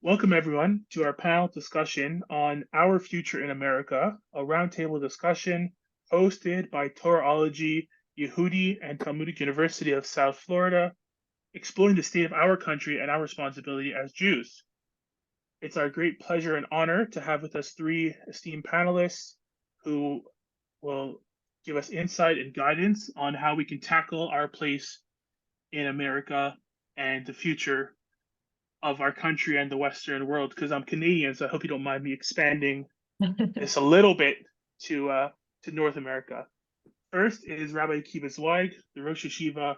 Welcome, everyone, to our panel discussion on Our Future in America, a roundtable discussion hosted by Torahology, Yehudi, and Talmudic University of South Florida, exploring the state of our country and our responsibility as Jews. It's our great pleasure and honor to have with us three esteemed panelists who will give us insight and guidance on how we can tackle our place in America and the future of our country and the Western world, because I'm Canadian, so I hope you don't mind me expanding this a little bit to North America. First is Rabbi Akiva Zweig, the Rosh Yeshiva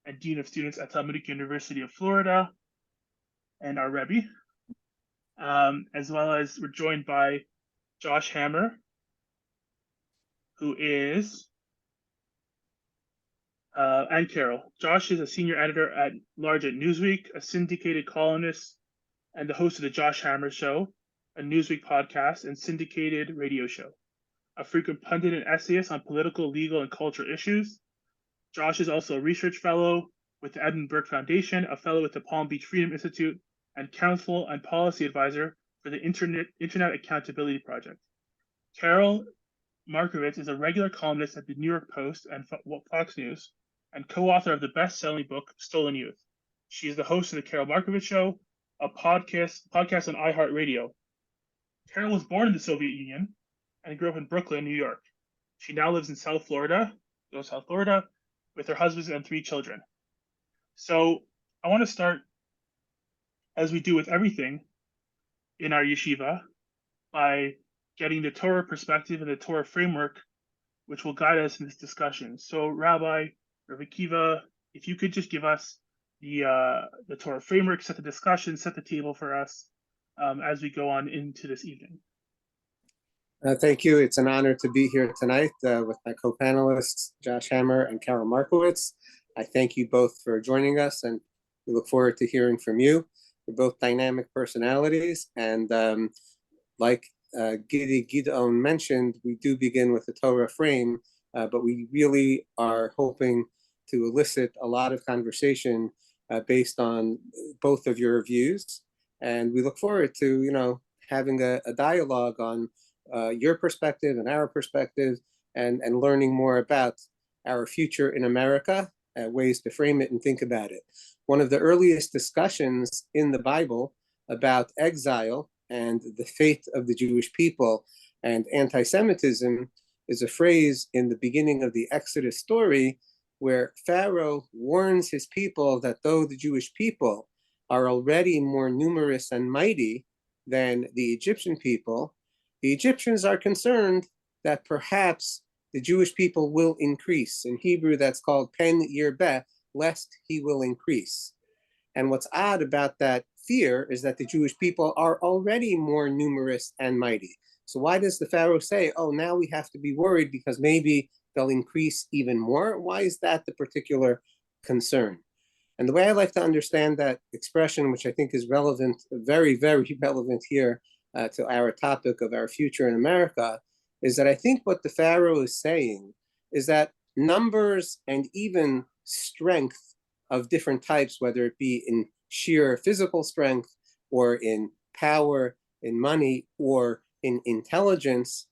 and Dean of Students at Talmudic University of Florida, and our Rabbi, as well as we're joined by Josh Hammer, who is and Karol. Josh is a senior editor at large at Newsweek, a syndicated columnist, and the host of the Josh Hammer Show, a Newsweek podcast and syndicated radio show. A frequent pundit and essayist on political, legal, and cultural issues. Josh is also a research fellow with the Edmund Burke Foundation, a fellow with the Palm Beach Freedom Institute, and counsel and policy advisor for the Internet Accountability Project. Karol Markowicz is a regular columnist at the New York Post and Fox News, and co-author of the best-selling book Stolen Youth. She is the host of the Karol Markowicz Show, a podcast on iHeartRadio. Karol was born in the Soviet Union and grew up in Brooklyn, New York. She now lives in South Florida, with her husband and three children. So I want to start, as we do with everything in our yeshiva, by getting the Torah perspective and the Torah framework, which will guide us in this discussion. So Rabbi Akiva, if you could just give us the Torah framework, set the discussion, set the table for us as we go on into this evening. Thank you. It's an honor to be here tonight with my co-panelists, Josh Hammer and Karol Markowicz. I thank you both for joining us, and we look forward to hearing from you. You're both dynamic personalities, and like Gideon mentioned, we do begin with the Torah frame, but we really are hoping to elicit a lot of conversation based on both of your views. And we look forward to, having a dialogue on your perspective and our perspective, and learning more about our future in America, ways to frame it and think about it. One of the earliest discussions in the Bible about exile and the fate of the Jewish people and anti-Semitism is a phrase in the beginning of the Exodus story, where Pharaoh warns his people that though the Jewish people are already more numerous and mighty than the Egyptian people, the Egyptians are concerned that perhaps the Jewish people will increase. In Hebrew, that's called pen yirbeh, lest he will increase. And what's odd about that fear is that the Jewish people are already more numerous and mighty. So why does the Pharaoh say, oh, now we have to be worried because maybe they'll increase even more? Why is that the particular concern? And the way I like to understand that expression, which I think is relevant, very, very relevant here to our topic of our future in America, is that I think what the Pharaoh is saying is that numbers and even strength of different types, whether it be in sheer physical strength or in power, in money, or in intelligence,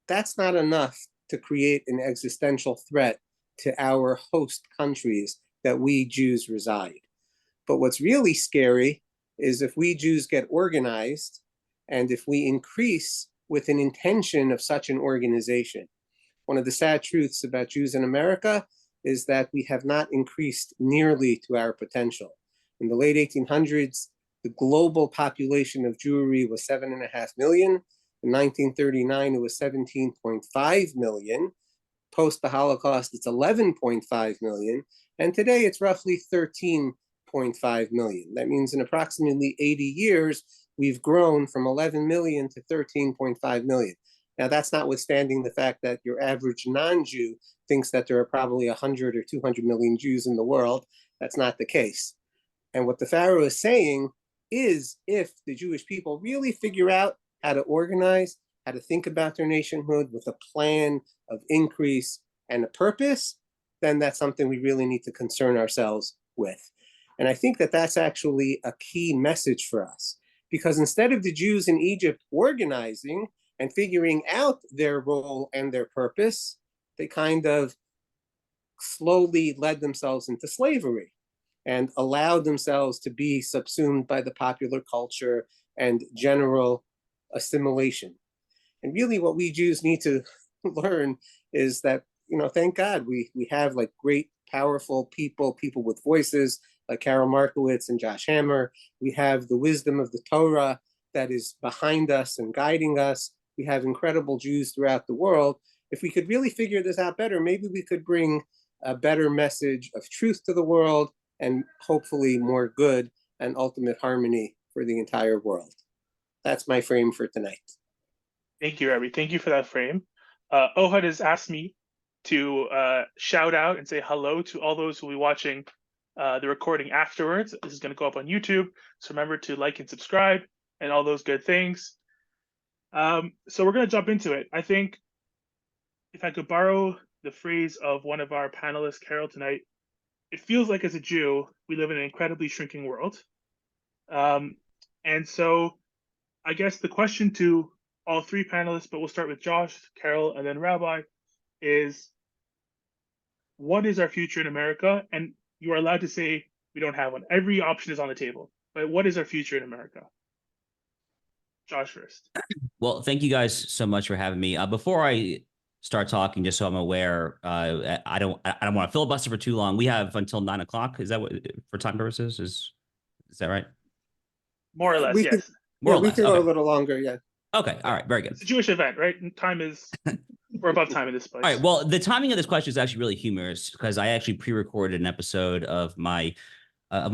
that's not enough to create an existential threat to our host countries that we Jews reside. But what's really scary is if we Jews get organized and if we increase with an intention of such an organization. One of the sad truths about Jews in America is that we have not increased nearly to our potential. In the late 1800s, the global population of Jewry was 7.5 million. In 1939, it was 17.5 million. Post the Holocaust, it's 11.5 million. And today it's roughly 13.5 million. That means in approximately 80 years, we've grown from 11 million to 13.5 million. Now, that's notwithstanding the fact that your average non-Jew thinks that there are probably 100 or 200 million Jews in the world. That's not the case. And what the Pharaoh is saying is, if the Jewish people really figure out how to organize, how to think about their nationhood with a plan of increase and a purpose, then that's something we really need to concern ourselves with. And I think that that's actually a key message for us. because instead of the Jews in Egypt organizing and figuring out their role and their purpose, they kind of slowly led themselves into slavery and allowed themselves to be subsumed by the popular culture and general assimilation. And really what we Jews need to learn is that, thank God we have like great, powerful people with voices like Karol Markowicz and Josh Hammer. We have the wisdom of the Torah that is behind us and guiding us. We have incredible Jews throughout the world. If we could really figure this out better, maybe we could bring a better message of truth to the world and hopefully more good and ultimate harmony for the entire world. That's my frame for tonight. Thank you, Rabbi. Thank you for that frame. Ohad has asked me to shout out and say hello to all those who will be watching the recording afterwards. This is going to go up on YouTube, so remember to like and subscribe and all those good things. So we're going to jump into it. I think if I could borrow the phrase of one of our panelists, Karol, tonight, it feels like as a Jew, we live in an incredibly shrinking world. And so I guess the question to all three panelists, but we'll start with Josh, Karol, and then Rabbi, is what is our future in America? And you are allowed to say we don't have one. Every option is on the table. But what is our future in America? Josh first. Well, thank you guys so much for having me. Before I start talking, just so I'm aware, I don't want to filibuster for too long. We have until 9 o'clock. Is that what, for time purposes? Is that right? More or less, yes. We can go a little longer, yeah. Okay, all right, very good. It's a Jewish event, right? And time is, we're above time in this place. All right, well, the timing of this question is actually really humorous because I actually pre-recorded an episode of my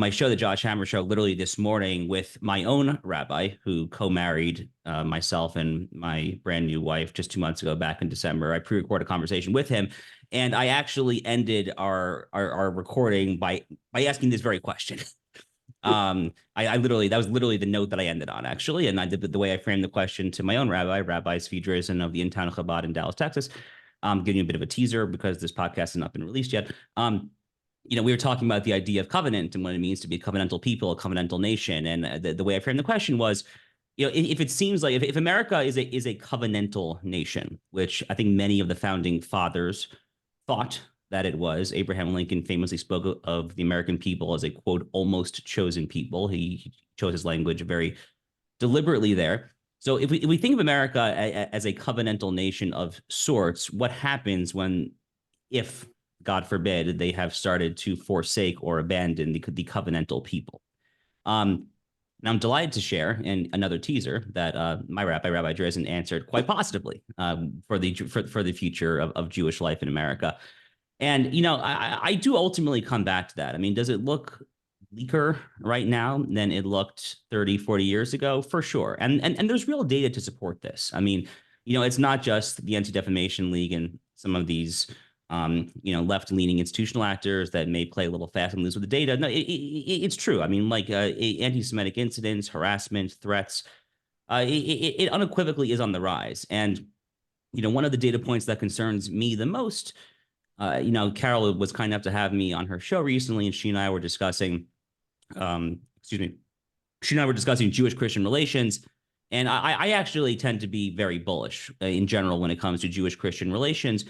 show, the Josh Hammer Show, literally this morning with my own rabbi who co-married myself and my brand new wife just 2 months ago back in December. I pre-recorded a conversation with him, and I actually ended our recording by asking this very question. I literally, that was literally the note that I ended on, actually. And I did the way I framed the question to my own rabbi, Tzvi Drizin of the In-Town of Chabad in Dallas, Texas. Giving you a bit of a teaser because this podcast has not been released yet. We were talking about the idea of covenant and what it means to be a covenantal people, a covenantal nation. And the way I framed the question was, if it seems like if America is a covenantal nation, which I think many of the founding fathers thought that it was. Abraham Lincoln famously spoke of the American people as a, quote, almost chosen people. He chose his language very deliberately there. So if we think of America as a covenantal nation of sorts, what happens if, God forbid, they have started to forsake or abandon the covenantal people? And I'm delighted to share in another teaser that my rabbi, Rabbi Drizin, answered quite positively for the future of Jewish life in America. And, I do ultimately come back to that. I mean, does it look bleaker right now than it looked 30, 40 years ago? For sure. And there's real data to support this. I mean, it's not just the Anti-Defamation League and some of these, left-leaning institutional actors that may play a little fast and loose with the data. No, it's true. I mean, like anti-Semitic incidents, harassment, threats, it unequivocally is on the rise. And, one of the data points that concerns me the most, Karol was kind enough to have me on her show recently, and she and I were discussing, Jewish-Christian relations. And I actually tend to be very bullish in general when it comes to Jewish-Christian relations.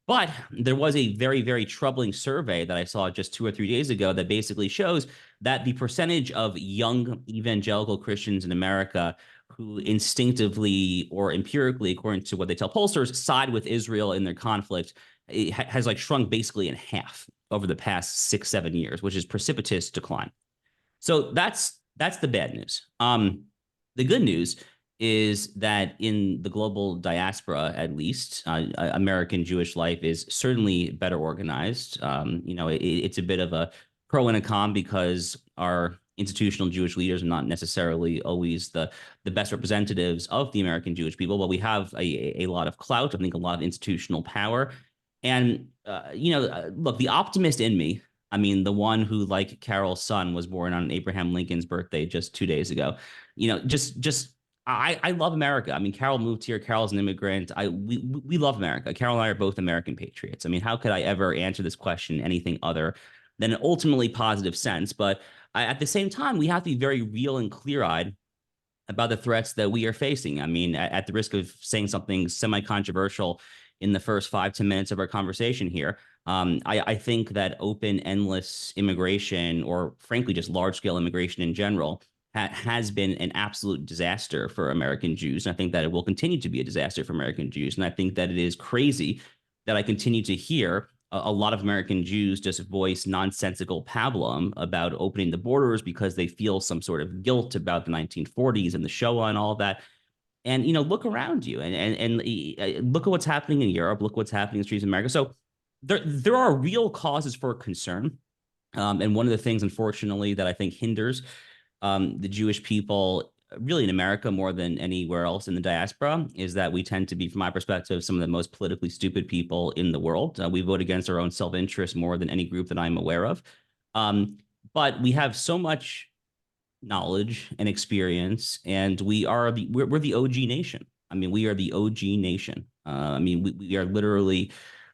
But there was a very, very troubling survey that I saw just 2 or 3 days ago that basically shows that the percentage of young evangelical Christians in America who instinctively or empirically, according to what they tell pollsters, side with Israel in their conflict, it has shrunk basically in half over the past 6-7 years, which is precipitous decline. So that's the bad news. The good news is that in the global diaspora, at least, American Jewish life is certainly better organized. It's a bit of a pro and a con because our institutional Jewish leaders are not necessarily always the best representatives of the American Jewish people, but we have a lot of clout, I think a lot of institutional power. And, look, the optimist in me, I mean, the one who, like Karol's son, was born on Abraham Lincoln's birthday just 2 days ago, I love America. I mean, Karol moved here. Karol's an immigrant. We love America. Karol and I are both American patriots. I mean, how could I ever answer this question anything other than an ultimately positive sense? But at the same time, we have to be very real and clear-eyed about the threats that we are facing. I mean, at the risk of saying something semi-controversial in the first 5 to 10 minutes of our conversation here, I think that open, endless immigration, or frankly, just large-scale immigration in general, has been an absolute disaster for American Jews. And I think that it will continue to be a disaster for American Jews. And I think that it is crazy that I continue to hear a lot of American Jews just voice nonsensical pablum about opening the borders because they feel some sort of guilt about the 1940s and the Shoah and all of that. And, look around you and look at what's happening in Europe. Look what's happening in the streets of America. So there are real causes for concern. And one of the things, unfortunately, that I think hinders the Jewish people really in America more than anywhere else in the diaspora is that we tend to be, from my perspective, some of the most politically stupid people in the world. We vote against our own self-interest more than any group that I'm aware of. But we have so much knowledge and experience, and we're the OG nation. I mean, we are the OG nation. I mean, we are literally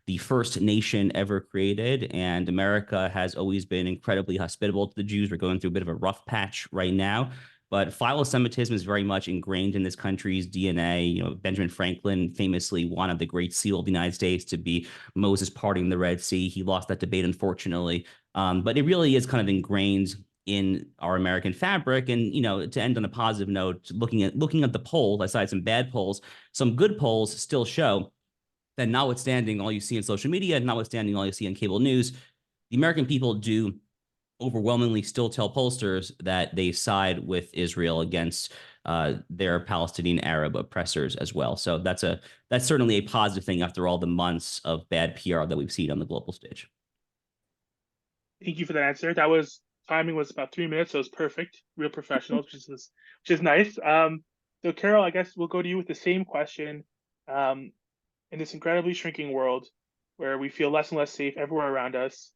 the first nation ever created, and America has always been incredibly hospitable to the Jews. We're going through a bit of a rough patch right now, but philo-Semitism is very much ingrained in this country's DNA. Benjamin Franklin famously wanted the Great Seal of the United States to be Moses parting the Red Sea. He lost that debate, unfortunately, but it really is kind of ingrained in our American fabric. And, to end on a positive note, looking at the polls, aside some bad polls, some good polls still show that notwithstanding all you see in social media, and notwithstanding all you see on cable news, the American people do overwhelmingly still tell pollsters that they side with Israel against their Palestinian Arab oppressors as well. So that's certainly a positive thing after all the months of bad PR that we've seen on the global stage. Thank you for that answer. Timing was about 3 minutes, so it was perfect, real professional, which is nice. So Karol, I guess we'll go to you with the same question. In this incredibly shrinking world where we feel less and less safe everywhere around us,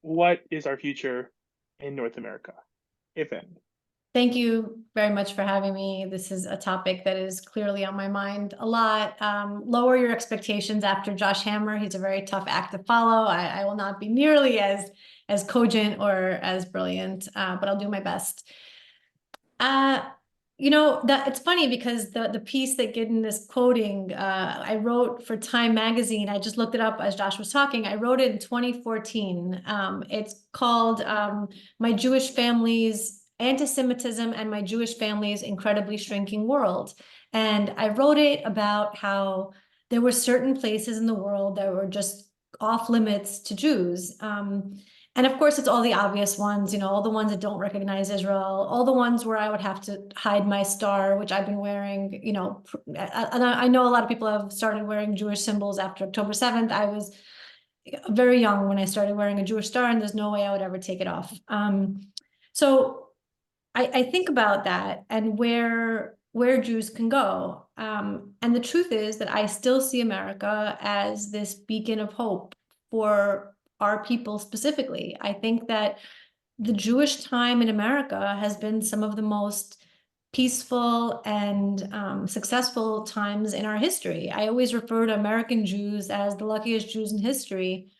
what is our future in North America, if any? Thank you very much for having me. This is a topic that is clearly on my mind a lot. Lower your expectations after Josh Hammer. He's a very tough act to follow. I will not be nearly as cogent or as brilliant, but I'll do my best. It's funny because the piece that Gideon is quoting, I wrote for Time magazine. I just looked it up as Josh was talking. I wrote it in 2014. It's called My Jewish Family's Anti-Semitism and My Jewish Family's Incredibly Shrinking World. And I wrote it about how there were certain places in the world that were just off limits to Jews. And of course, it's all the obvious ones, all the ones that don't recognize Israel, all the ones where I would have to hide my star, which I've been wearing, and I know a lot of people have started wearing Jewish symbols after October 7th. I was very young when I started wearing a Jewish star, and there's no way I would ever take it off. So I think about that and where Jews can go. And the truth is that I still see America as this beacon of hope for our people specifically. I think that the Jewish time in America has been some of the most peaceful and successful times in our history. I always refer to American Jews as the luckiest Jews in history.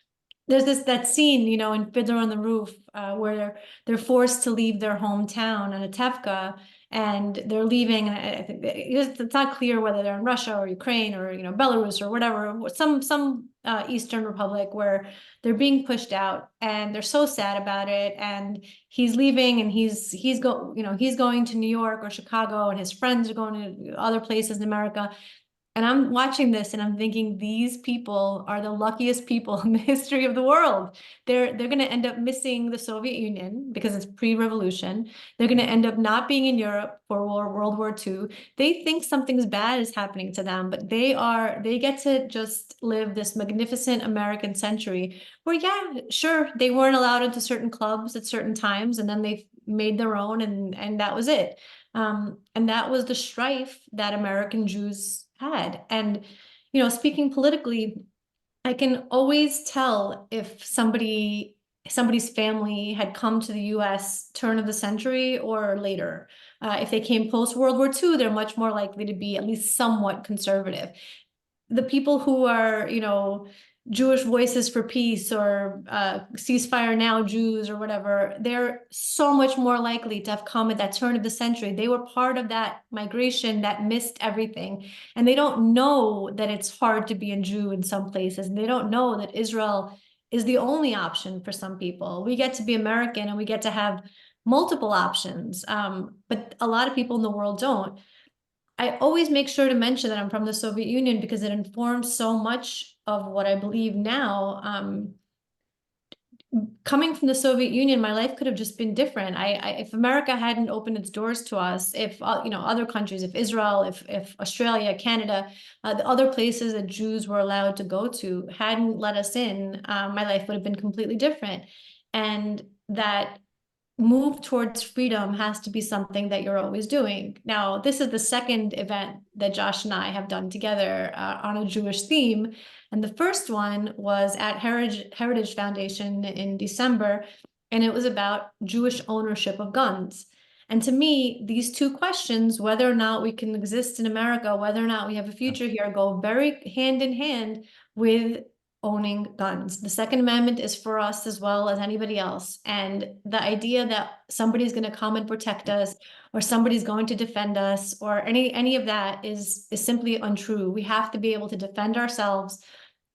There's that scene, in Fiddler on the Roof, where they're forced to leave their hometown on Atevka, and they're leaving. And I think it's not clear whether they're in Russia or Ukraine or Belarus or whatever, some Eastern Republic where they're being pushed out, and they're so sad about it. And he's leaving, and he's going to New York or Chicago, and his friends are going to other places in America. And I'm watching this and I'm thinking, these people are the luckiest people in the history of the world. They're going to end up missing the Soviet Union because it's pre-revolution. They're going to end up not being in Europe for World War II. They think something's bad is happening to them, but they get to just live this magnificent American century where, yeah, sure, they weren't allowed into certain clubs at certain times, and then they made their own, and that was it. And that was the strife that American Jews had. And, speaking politically, I can always tell if somebody's family had come to the US turn of the century or later. If they came post World War II, they're much more likely to be at least somewhat conservative. The people who are, Jewish Voices for Peace or Ceasefire Now Jews or whatever, they're so much more likely to have come at that turn of the century. They were part of that migration that missed everything. And they don't know that it's hard to be a Jew in some places. And they don't know that Israel is the only option for some people. We get to be American and we get to have multiple options. But a lot of people in the world don't. I always make sure to mention that I'm from the Soviet Union because it informs so much of what I believe now. Coming from the Soviet Union, my life could have just been different. If America hadn't opened its doors to us, if other countries, if Israel, if Australia, Canada, the other places that Jews were allowed to go to hadn't let us in, my life would have been completely different. And that move towards freedom has to be something that you're always doing. Now, this is the second event that Josh and I have done together on a Jewish theme. And the first one was at Heritage Foundation in December, and it was about Jewish ownership of guns. And to me, these two questions, whether or not we can exist in America, whether or not we have a future here, go very hand in hand with owning guns. The Second Amendment is for us as well as anybody else. And the idea that somebody's going to come and protect us or somebody's going to defend us or any of that is simply untrue. We have to be able to defend ourselves.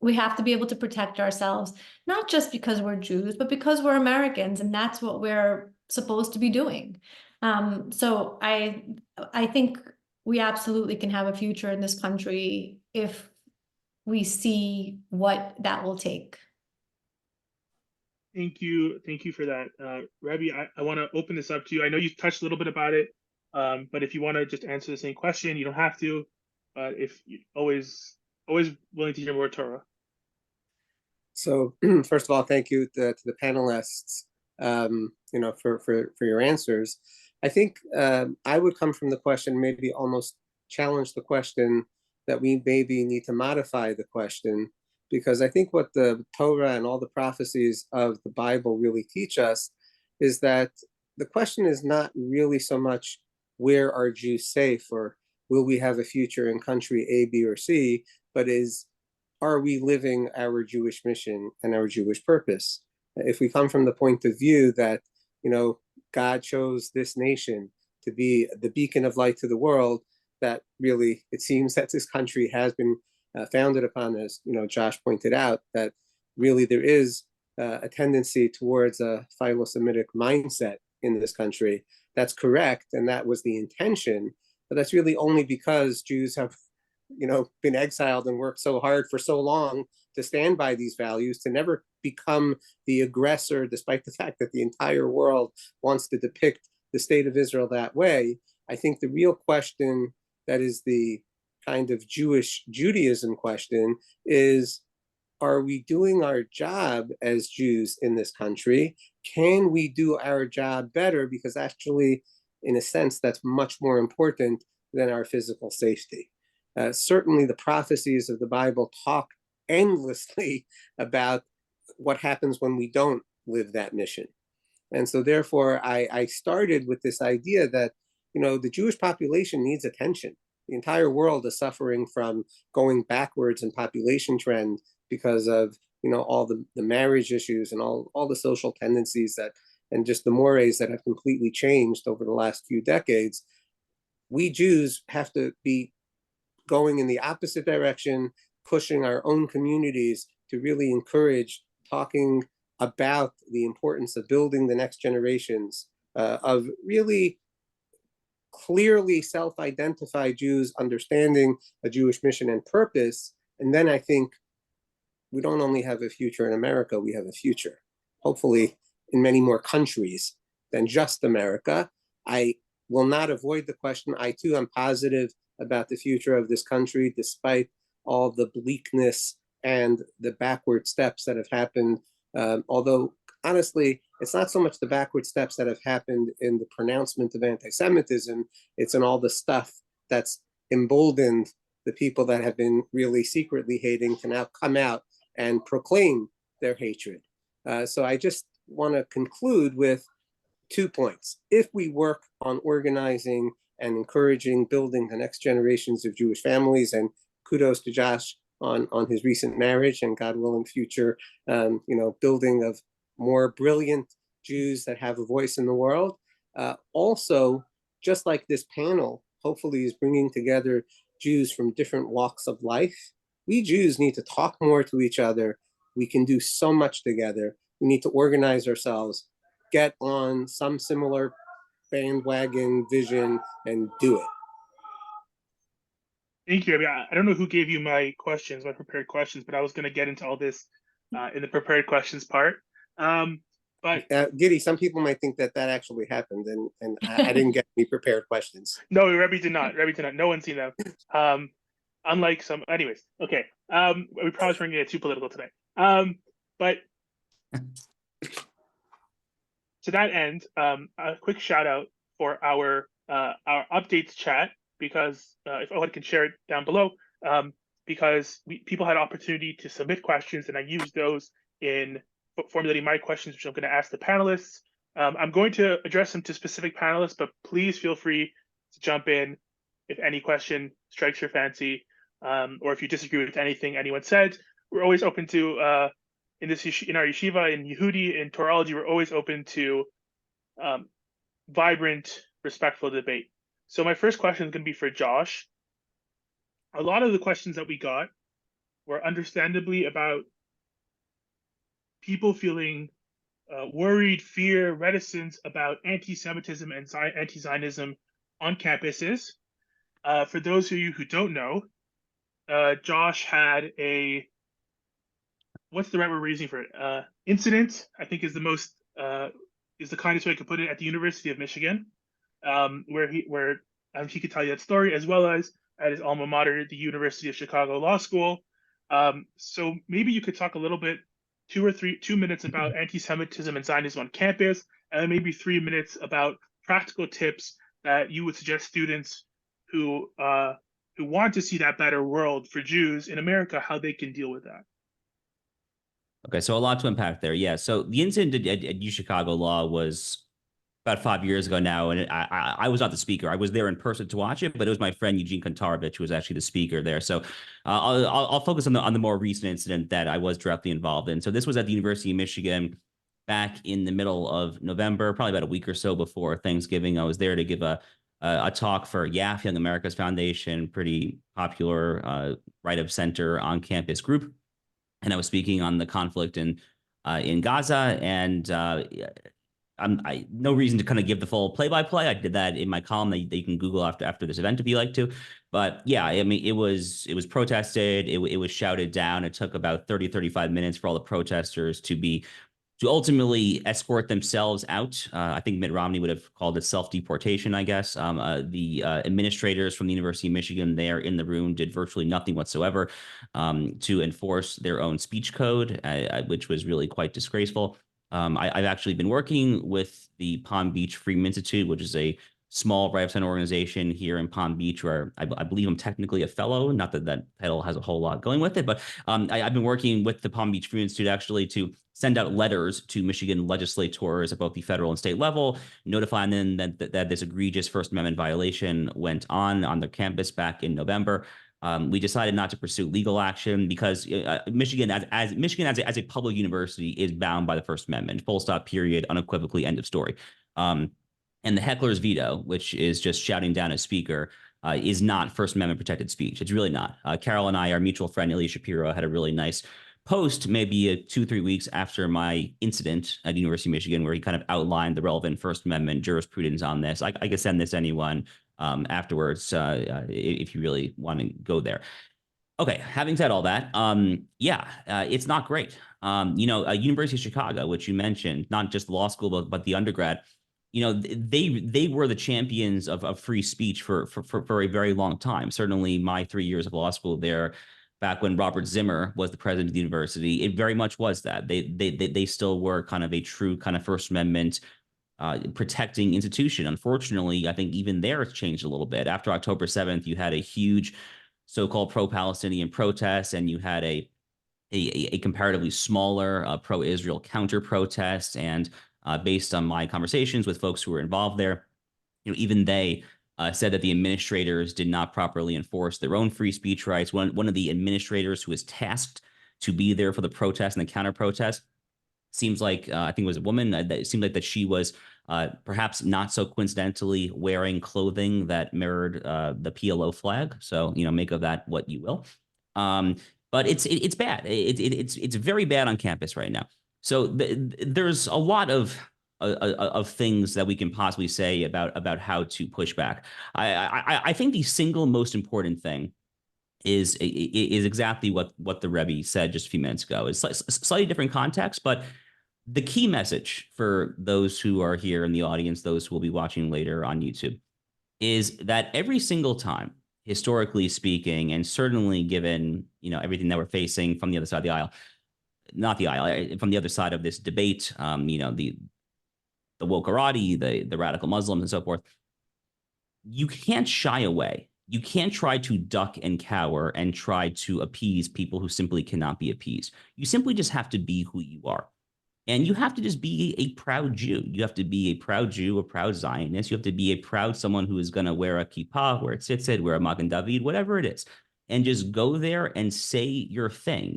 We have to be able to protect ourselves, not just because we're Jews, but because we're Americans, and that's what we're supposed to be doing. So I think we absolutely can have a future in this country if we see what that will take. Thank you for that, Rabbi. I want to open this up to you. I know you touched a little bit about it, but if you want to just answer the same question, you don't have to. If you always willing to hear more Torah. So first of all, thank you to the panelists, for your answers. I think I would come from the question, maybe almost challenge the question that we maybe need to modify the question, because I think what the Torah and all the prophecies of the Bible really teach us is that the question is not really so much where are Jews safe or will we have a future in country A, B, or C, but are we living our Jewish mission and our Jewish purpose? If we come from the point of view that, God chose this nation to be the beacon of light to the world, that really, it seems that this country has been founded upon, as Josh pointed out, that really there is a tendency towards a philo-Semitic mindset in this country. That's correct, and that was the intention, but that's really only because Jews have been exiled and worked so hard for so long to stand by these values, to never become the aggressor, despite the fact that the entire world wants to depict the state of Israel that way. I think the real question that is the kind of Jewish Judaism question is, are we doing our job as Jews in this country? Can we do our job better? Because actually, in a sense, that's much more important than our physical safety. Certainly the prophecies of the Bible talk endlessly about what happens when we don't live that mission. And so therefore, I started with this idea that, the Jewish population needs attention. The entire world is suffering from going backwards in population trend because of, all the marriage issues and all the social tendencies and just the mores that have completely changed over the last few decades. We Jews have to be going in the opposite direction, pushing our own communities to really encourage talking about the importance of building the next generations of really clearly self-identified Jews understanding a Jewish mission and purpose. And then I think we don't only have a future in America, we have a future, hopefully, in many more countries than just America. I will not avoid the question. I too am positive about the future of this country, despite all the bleakness and the backward steps that have happened. Although, honestly, it's not so much the backward steps that have happened in the pronouncement of anti-Semitism, it's in all the stuff that's emboldened the people that have been really secretly hating to now come out and proclaim their hatred. So I just want to conclude with 2 points. If we work on organizing and encouraging building the next generations of Jewish families, and kudos to Josh on his recent marriage and, God willing, future, building of more brilliant Jews that have a voice in the world. Also, just like this panel, hopefully is bringing together Jews from different walks of life. We Jews need to talk more to each other. We can do so much together. We need to organize ourselves, get on some similar bandwagon vision, and do it. Thank you. I don't know who gave you my prepared questions, but I was going to get into all this in the prepared questions part. But Giddy, some people might think that actually happened, and I didn't get any prepared questions. No, Rabbi did not. No one's seen them. Unlike some, anyways. Okay. We promise we're going to get too political today. But to that end, a quick shout out for our updates chat, because if Ohad can share it down below, because people had opportunity to submit questions, and I used those in formulating my questions, which I'm going to ask the panelists. I'm going to address them to specific panelists, but please feel free to jump in if any question strikes your fancy, or if you disagree with anything anyone said. We're always open to, in our yeshiva, in Yehudi, in Torahology, we're always open to vibrant, respectful debate. So my first question is going to be for Josh. A lot of the questions that we got were understandably about people feeling worried, fear, reticence about anti-Semitism and anti-Zionism on campuses. For those of you who don't know, Josh had what's the right word we're using for it? Incident, I think, is the kindest way I could put it, at the University of Michigan, where he could tell you that story, as well as at his alma mater, the University of Chicago Law School. So maybe you could talk a little bit, 2 minutes about anti-Semitism and Zionism on campus, and then maybe 3 minutes about practical tips that you would suggest students who want to see that better world for Jews in America, how they can deal with that. Okay, so a lot to unpack there. Yeah, so the incident at U Chicago Law was about 5 years ago now, and I was not the speaker. I was there in person to watch it, but it was my friend Eugene Kontarovich who was actually the speaker there. So I'll focus on the more recent incident that I was directly involved in. So this was at the University of Michigan back in the middle of November, probably about a week or so before Thanksgiving. I was there to give a talk for YAF, Young America's Foundation, pretty popular right of center on campus group. And I was speaking on the conflict in Gaza, and I no reason to kind of give the full play-by-play. I did that in my column that you can Google after this event if you like to. But yeah, I mean, it was protested. It was shouted down. It took about 35 minutes for all the protesters to ultimately escort themselves out. I think Mitt Romney would have called it self-deportation, I guess. The administrators from the University of Michigan there in the room did virtually nothing whatsoever to enforce their own speech code, which was really quite disgraceful. I've actually been working with the Palm Beach Freedom Institute, which is a small right of center organization here in Palm Beach, where I believe I'm technically a fellow. Not that that title has a whole lot going with it, but I've been working with the Palm Beach Freedom Institute actually to send out letters to Michigan legislators at both the federal and state level, notifying them that this egregious First Amendment violation went on their campus back in November. We decided not to pursue legal action because Michigan, as a public university, is bound by the First Amendment. Full stop. Period. Unequivocally. End of story. And the heckler's veto, which is just shouting down a speaker, is not First Amendment protected speech. It's really not. Karol and I, our mutual friend Ilya Shapiro, had a really nice post maybe 2-3 weeks after my incident at the University of Michigan, where he kind of outlined the relevant First Amendment jurisprudence on this. I can send this to anyone afterwards if you really want to go there. Okay, having said all that, it's not great. University of Chicago, which you mentioned, not just law school, but the undergrad, they were the champions of free speech for a very long time. Certainly my 3 years of law school there, back when Robert Zimmer was the president of the university, it very much was that. They still were kind of a true kind of First Amendment protecting institution. Unfortunately, I think even there it's changed a little bit. After October 7th, you had a huge so-called pro-Palestinian protest, and you had a comparatively smaller pro-Israel counter-protest. And based on my conversations with folks who were involved there, even they said that the administrators did not properly enforce their own free speech rights. One of the administrators who was tasked to be there for the protest and the counter protest seems like, I think it was a woman, it seemed like that she was perhaps not so coincidentally wearing clothing that mirrored the PLO flag. So, make of that what you will. But it's bad. It's very bad on campus right now. So there's a lot of things that we can possibly say about how to push back. I think the single most important thing is exactly what the Rebbe said just a few minutes ago. It's slightly different context, but the key message for those who are here in the audience, those who will be watching later on YouTube, is that every single time, historically speaking, and certainly given everything that we're facing from the other side of the aisle, not the aisle, from the other side of this debate, the wokerati, the radical Muslims, and so forth, you can't shy away. You can't try to duck and cower and try to appease people who simply cannot be appeased. You simply just have to be who you are. And you have to just be a proud Jew. You have to be a proud Jew, a proud Zionist. You have to be a proud someone who is going to wear a kippah, wear a tzitzit, wear a Magen David, whatever it is, and just go there and say your thing.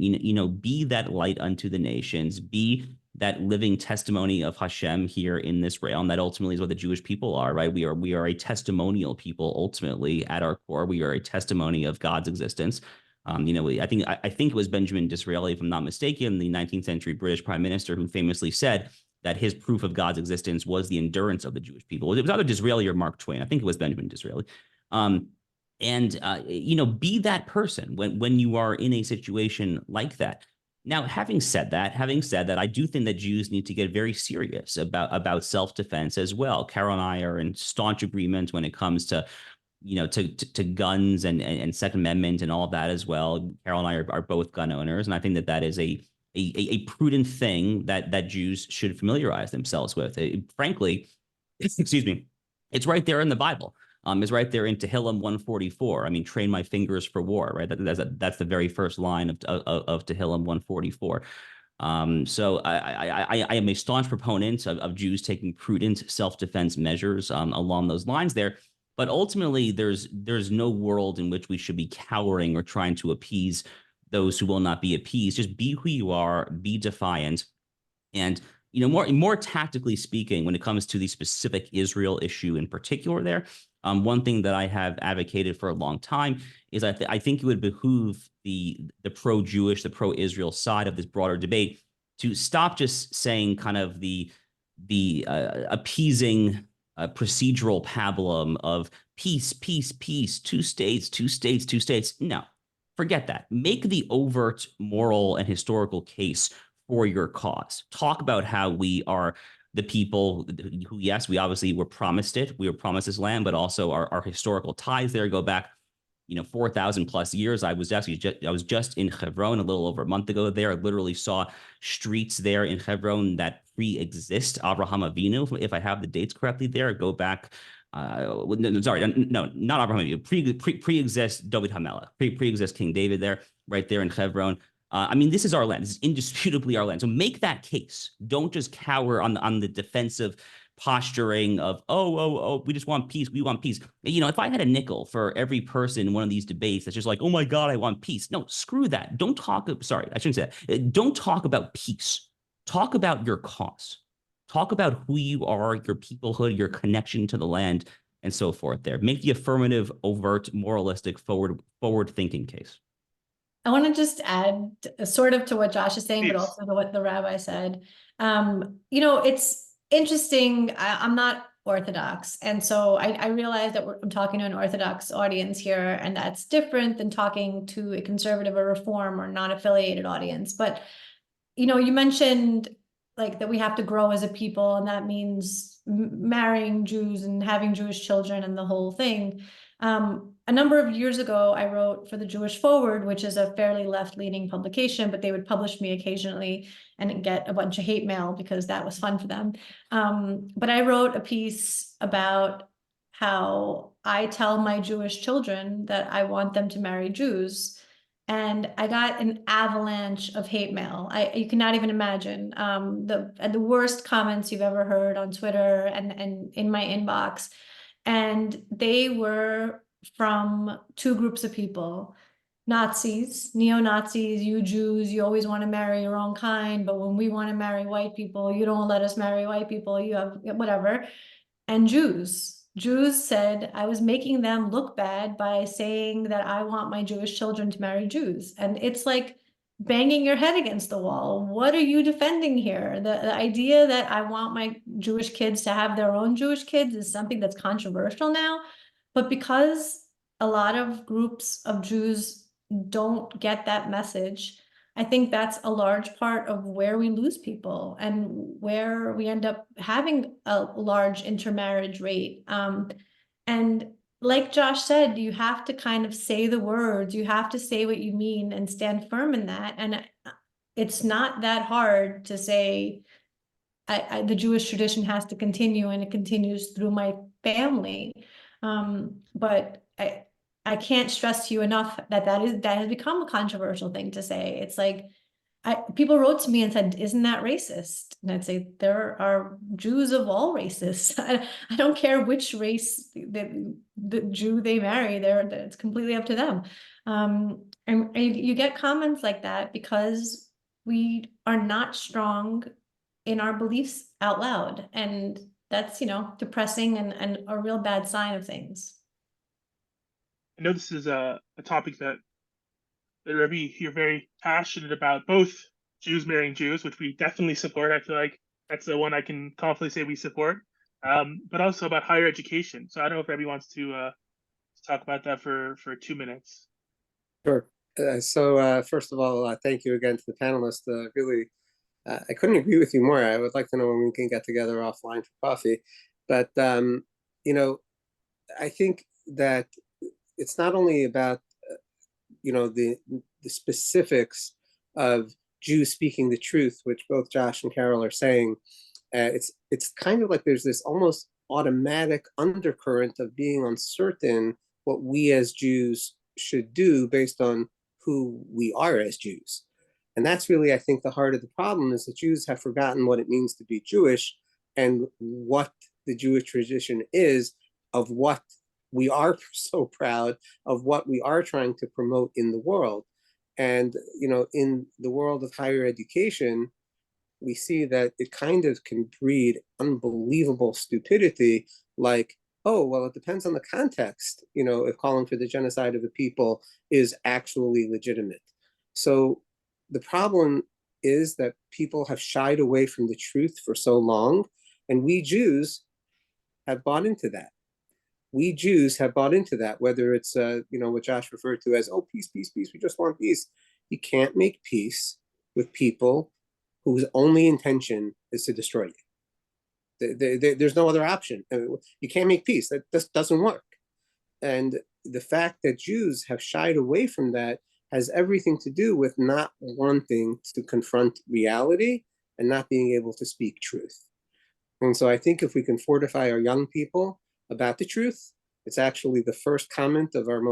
Be that light unto the nations. Be that living testimony of Hashem here in this realm. That ultimately is what the Jewish people are, right? We are a testimonial people. Ultimately, at our core, we are a testimony of God's existence. I think it was Benjamin Disraeli, if I'm not mistaken, the 19th century British prime minister, who famously said that his proof of God's existence was the endurance of the Jewish people. It was either Disraeli or Mark Twain. I think it was Benjamin Disraeli. Be that person when you are in a situation like that. Now, having said that, I do think that Jews need to get very serious about self-defense as well. Karol and I are in staunch agreement when it comes to to guns and Second Amendment and all of that as well. Karol and I are both gun owners, and I think that is a prudent thing that Jews should familiarize themselves with. Frankly, excuse me, it's right there in the Bible. It's right there in Tehillim 144. I mean, train my fingers for war, right? That's the very first line of Tehillim 144. So I am a staunch proponent of Jews taking prudent self-defense measures along those lines there. But ultimately, there's no world in which we should be cowering or trying to appease those who will not be appeased. Just be who you are, be defiant. And, more tactically speaking, when it comes to the specific Israel issue in particular there, one thing that I have advocated for a long time is I think it would behoove the pro-Jewish, the pro-Israel side of this broader debate to stop just saying kind of the appeasing procedural pabulum of peace, peace, peace, two states, two states, two states. No, forget that. Make the overt moral and historical case for your cause. Talk about how we are the people who, yes, we obviously were promised it. We were promised this land, but also our historical ties there go back, 4,000 plus years. I was just in Hebron a little over a month ago there. I literally saw streets there in Hebron that pre-exist Abraham Avinu, if I have the dates correctly there. Go back, no, not Abraham Avinu, pre-exist David HaMelech, pre-exist King David there, right there in Hebron. This is our land. This is indisputably our land. So make that case. Don't just cower on the defensive posturing of, we just want peace. We want peace. If I had a nickel for every person in one of these debates that's just like, oh my God, I want peace. No, screw that. Don't talk. Sorry, I shouldn't say that. Don't talk about peace. Talk about your cause. Talk about who you are, your peoplehood, your connection to the land, and so forth there. Make the affirmative, overt, moralistic, forward-thinking case. I want to just add sort of to what Josh is saying, Please. but also to what the rabbi said. It's interesting. I'm not Orthodox. And so I realize that I'm talking to an Orthodox audience here, and that's different than talking to a conservative or reform or non-affiliated audience. But, you mentioned like that we have to grow as a people, and that means marrying Jews and having Jewish children and the whole thing. A number of years ago, I wrote for the Jewish Forward, which is a fairly left-leaning publication, but they would publish me occasionally and get a bunch of hate mail because that was fun for them. But I wrote a piece about how I tell my Jewish children that I want them to marry Jews. And I got an avalanche of hate mail. You cannot even imagine the worst comments you've ever heard on Twitter and in my inbox. And they were from two groups of people. Nazis, neo-Nazis, you Jews, you always want to marry your own kind, but when we want to marry white people, you don't let us marry white people, you have whatever. And Jews said I was making them look bad by saying that I want my Jewish children to marry Jews. And it's like banging your head against the wall. What are you defending here? The idea that I want my Jewish kids to have their own Jewish kids is something that's controversial now. But because a lot of groups of Jews don't get that message, I think that's a large part of where we lose people and where we end up having a large intermarriage rate. And like Josh said, you have to kind of say the words, you have to say what you mean and stand firm in that. And it's not that hard to say, the Jewish tradition has to continue and it continues through my family. But I can't stress to you enough that that has become a controversial thing to say. It's like, people wrote to me and said, "Isn't that racist?" And I'd say, there are Jews of all races. I don't care which race the Jew they marry. It's completely up to them. And you get comments like that because we are not strong in our beliefs out loud, and that's depressing and a real bad sign of things. I know this is a topic that Rabbi, you're very passionate about, both Jews marrying Jews, which we definitely support. I feel like that's the one I can confidently say we support, but also about higher education. So I don't know if Rabbi wants to talk about that for 2 minutes. Sure. So first of all, thank you again to the panelists. Really, I couldn't agree with you more. I would like to know when we can get together offline for coffee. But, I think that it's not only about, the specifics of Jews speaking the truth, which both Josh and Karol are saying. It's kind of like there's this almost automatic undercurrent of being uncertain what we as Jews should do based on who we are as Jews. And that's really, I think, the heart of the problem, is that Jews have forgotten what it means to be Jewish and what the Jewish tradition is, of what we are so proud of, what we are trying to promote in the world. And, in the world of higher education, we see that it kind of can breed unbelievable stupidity, like, oh, well, it depends on the context, if calling for the genocide of a people is actually legitimate. So the problem is that people have shied away from the truth for so long, and we Jews have bought into that. We Jews have bought into that, whether it's, what Josh referred to as, oh, peace, peace, peace, we just want peace. You can't make peace with people whose only intention is to destroy you. There's no other option. You can't make peace. That just doesn't work. And the fact that Jews have shied away from that has everything to do with not wanting to confront reality and not being able to speak truth. And so I think if we can fortify our young people about the truth, it's actually the first comment of our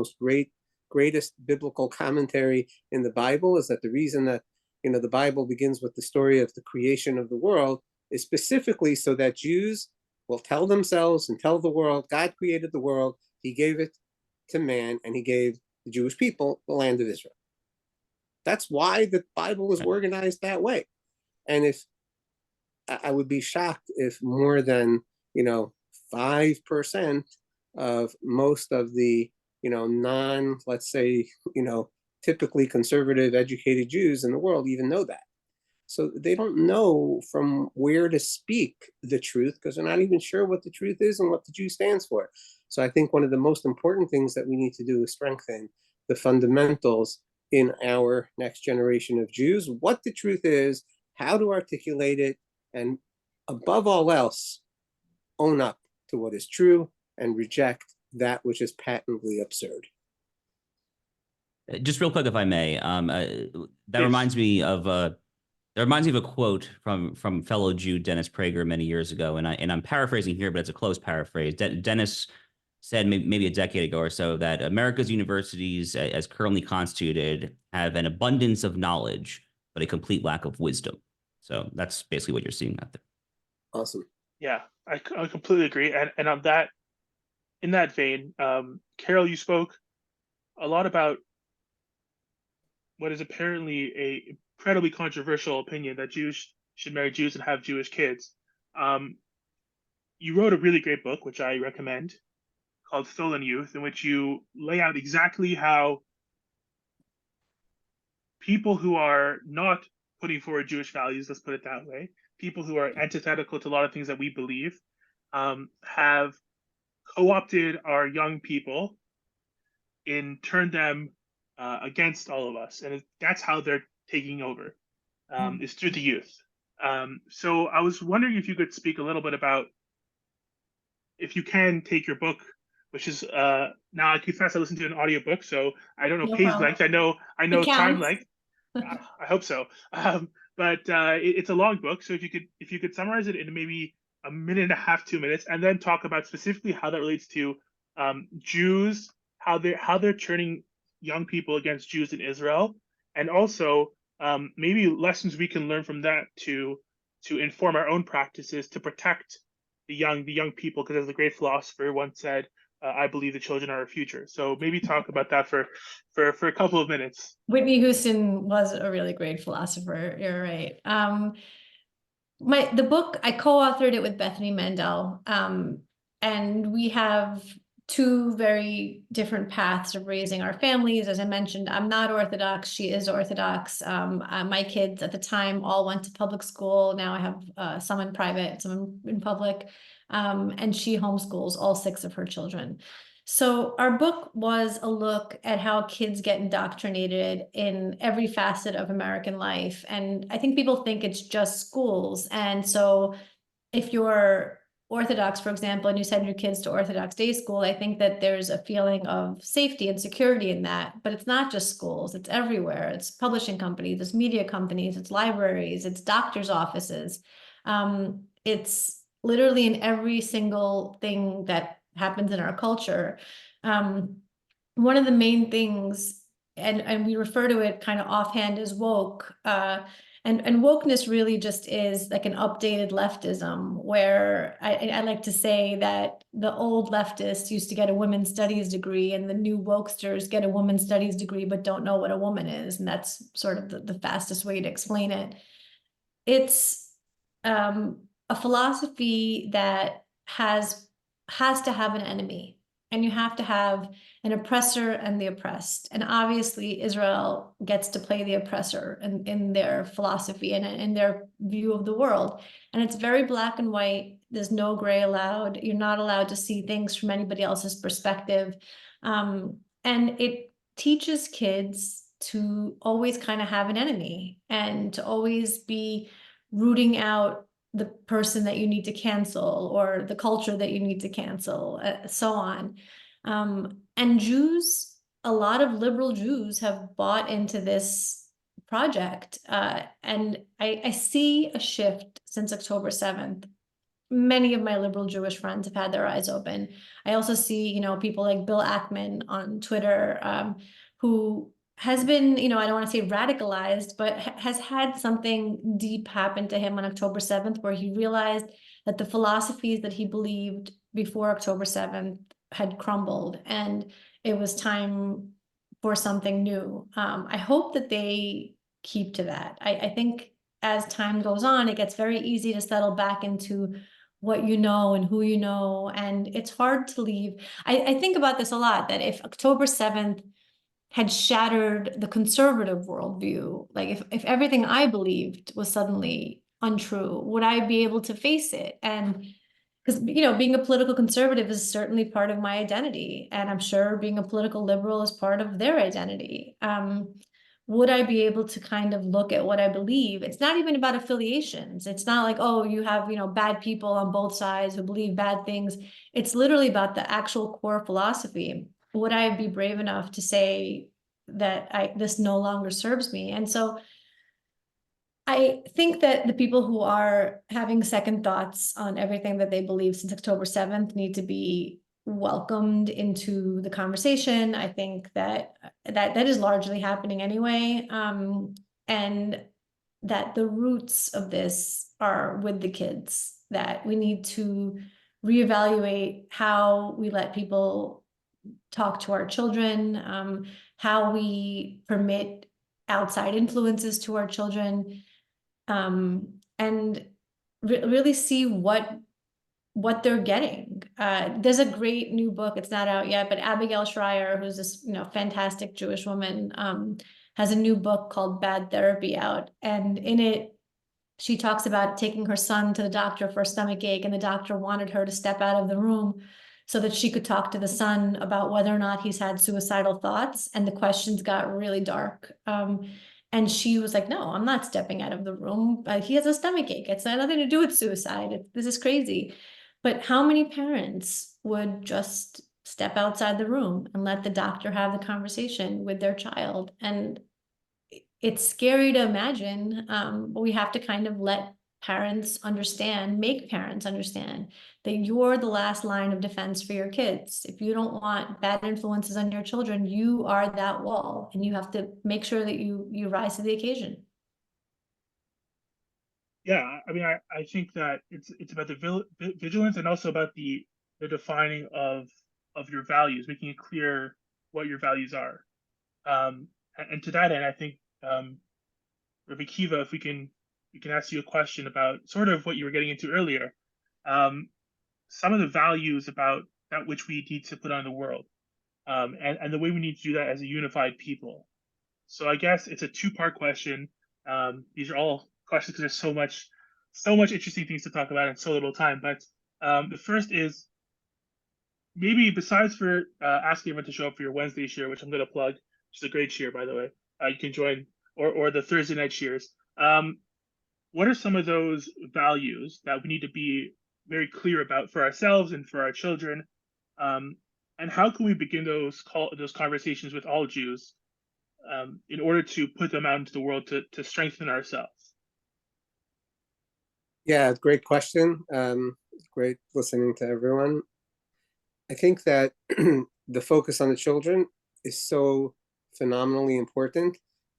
greatest biblical commentary in the Bible, is that the reason that the Bible begins with the story of the creation of the world is specifically so that Jews will tell themselves and tell the world, God created the world, he gave it to man, and he gave the Jewish people the land of Israel. That's why the Bible is organized that way. And if I would be shocked if more than 5% of most of the let's say typically conservative educated Jews in the world even know that. So they don't know from where to speak the truth, because they're not even sure what the truth is and what the Jew stands for. So I think one of the most important things that we need to do is strengthen the fundamentals in our next generation of Jews, what the truth is, how to articulate it, and above all else, own up to what is true and reject that which is patently absurd. Just real quick, if I may, that reminds me of a quote from fellow Jew Dennis Prager many years ago, and I'm paraphrasing here, but it's a close paraphrase. Dennis said maybe a decade ago or so that America's universities, as currently constituted, have an abundance of knowledge, but a complete lack of wisdom. So that's basically what you're seeing out there. Awesome. Yeah, I completely agree. And on that, in that vein, Karol, you spoke a lot about what is apparently a incredibly controversial opinion that Jews should marry Jews and have Jewish kids. You wrote a really great book, which I recommend, called Stolen Youth, in which you lay out exactly how people who are not putting forward Jewish values, let's put it that way, people who are antithetical to a lot of things that we believe, have co-opted our young people and turned them against all of us. And that's how they're taking over, is through the youth. So I was wondering if you could speak a little bit about, if you can take your book, which is now I confess I listened to an audiobook, so I don't know No page problem. length. I know It time counts. length. I hope so. But it's a long book, so if you could summarize it in maybe a minute and a half, 2 minutes, and then talk about specifically how that relates to Jews, how they're turning young people against Jews in Israel, and also maybe lessons we can learn from that to inform our own practices to protect the young people, because as the great philosopher once said, I believe the children are our future. So maybe talk about that for a couple of minutes. Whitney Houston was a really great philosopher. You're right. The book, I co-authored it with Bethany Mandel, and we have two very different paths of raising our families. As I mentioned, I'm not Orthodox. She is Orthodox. My kids at the time all went to public school. Now I have some in private, some in public, and she homeschools all 6 of her children. So our book was a look at how kids get indoctrinated in every facet of American life. And I think people think it's just schools. And so if you're Orthodox, for example, and you send your kids to Orthodox day school, I think that there's a feeling of safety and security in that. But it's not just schools, it's everywhere. It's publishing companies, it's media companies, it's libraries, it's doctors' offices. It's literally in every single thing that happens in our culture. One of the main things, and we refer to it kind of offhand as woke, and wokeness really just is like an updated leftism, where I like to say that the old leftists used to get a women's studies degree, and the new wokesters get a women's studies degree but don't know what a woman is. And that's sort of the fastest way to explain it. It's a philosophy that has to have an enemy, and you have to have an oppressor and the oppressed. And obviously Israel gets to play the oppressor in their philosophy and in their view of the world. And it's very black and white. There's no gray allowed. You're not allowed to see things from anybody else's perspective. And it teaches kids to always kind of have an enemy and to always be rooting out the person that you need to cancel or the culture that you need to cancel, so on. And Jews, a lot of liberal Jews have bought into this project. And I see a shift since October 7th. Many of my liberal Jewish friends have had their eyes open. I also see, people like Bill Ackman on Twitter, who has been, I don't want to say radicalized, but has had something deep happen to him on October 7th, where he realized that the philosophies that he believed before October 7th had crumbled, and it was time for something new. I hope that they keep to that. I think as time goes on, it gets very easy to settle back into what you know and who you know, and it's hard to leave. I think about this a lot, that if October 7th had shattered the conservative worldview, like if everything I believed was suddenly untrue, would I be able to face it? And because, being a political conservative is certainly part of my identity, and I'm sure being a political liberal is part of their identity. Would I be able to kind of look at what I believe? It's not even about affiliations. It's not like, oh, you have, bad people on both sides who believe bad things. It's literally about the actual core philosophy. Would I be brave enough to say that this no longer serves me? And so I think that the people who are having second thoughts on everything that they believe since October 7th need to be welcomed into the conversation. I think that is largely happening anyway. And that the roots of this are with the kids, that we need to reevaluate how we let people talk to our children, how we permit outside influences to our children, and really see what they're getting. There's a great new book, it's not out yet, but Abigail Shrier, who's this, fantastic Jewish woman, has a new book called Bad Therapy out. And in it, she talks about taking her son to the doctor for a stomach ache, and the doctor wanted her to step out of the room so that she could talk to the son about whether or not he's had suicidal thoughts. And the questions got really dark. And she was like, no, I'm not stepping out of the room. He has a stomach ache. It's not nothing to do with suicide. This is crazy. But how many parents would just step outside the room and let the doctor have the conversation with their child? And it's scary to imagine, but we have to kind of let parents understand, make parents understand that you're the last line of defense for your kids. If you don't want bad influences on your children, you are that wall, and you have to make sure that you rise to the occasion. Yeah, I mean, I think that it's about the vigilance, and also about the defining of your values, making it clear what your values are. And to that end, I think, Rabbi Akiva, if we can ask you a question about sort of what you were getting into earlier, some of the values about that which we need to put on the world, and the way we need to do that as a unified people. So I guess it's a two-part question. These are all questions because there's so much interesting things to talk about in so little time. But the first is, maybe besides for asking everyone to show up for your Wednesday share, which I'm going to plug, which is a great share, by the way, you can join, or the Thursday night shares. What are some of those values that we need to be very clear about for ourselves and for our children? And how can we begin those conversations with all Jews in order to put them out into the world to strengthen ourselves? Yeah, great question. Great listening to everyone. I think that the focus on the children is so phenomenally important.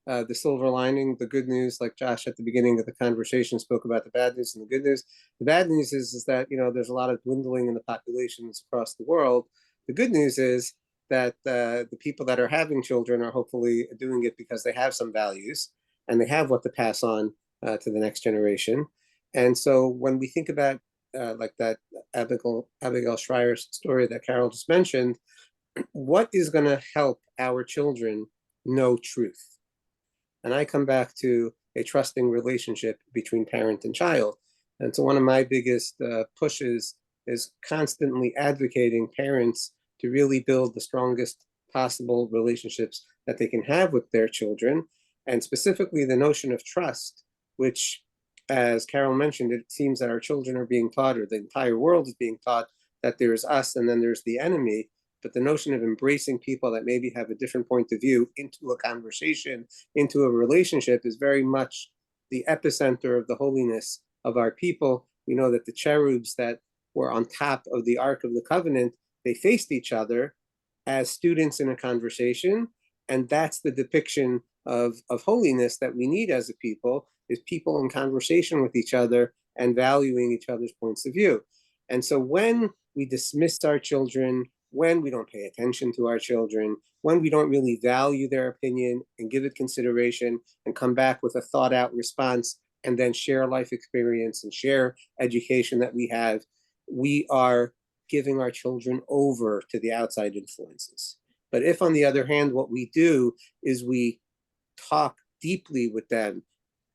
The silver lining, the good news, like Josh at the beginning of the conversation spoke about the bad news and the good news. The bad news is that, there's a lot of dwindling in the populations across the world. The good news is that the people that are having children are hopefully doing it because they have some values and they have what to pass on to the next generation. And so when we think about like that Abigail Shrier's story that Karol just mentioned, what is going to help our children know truth? And I come back to a trusting relationship between parent and child. And so one of my biggest pushes is constantly advocating parents to really build the strongest possible relationships that they can have with their children, and specifically the notion of trust, which, as Karol mentioned, it seems that our children are being taught, or the entire world is being taught, that there's us and then there's the enemy. But the notion of embracing people that maybe have a different point of view into a conversation, into a relationship, is very much the epicenter of the holiness of our people. We know that the cherubs that were on top of the Ark of the Covenant, they faced each other as students in a conversation. And that's the depiction of holiness that we need as a people, is people in conversation with each other and valuing each other's points of view. And so when we dismiss our children, when we don't pay attention to our children, when we don't really value their opinion and give it consideration and come back with a thought out response and then share life experience and share education that we have, we are giving our children over to the outside influences. But if, on the other hand, what we do is we talk deeply with them,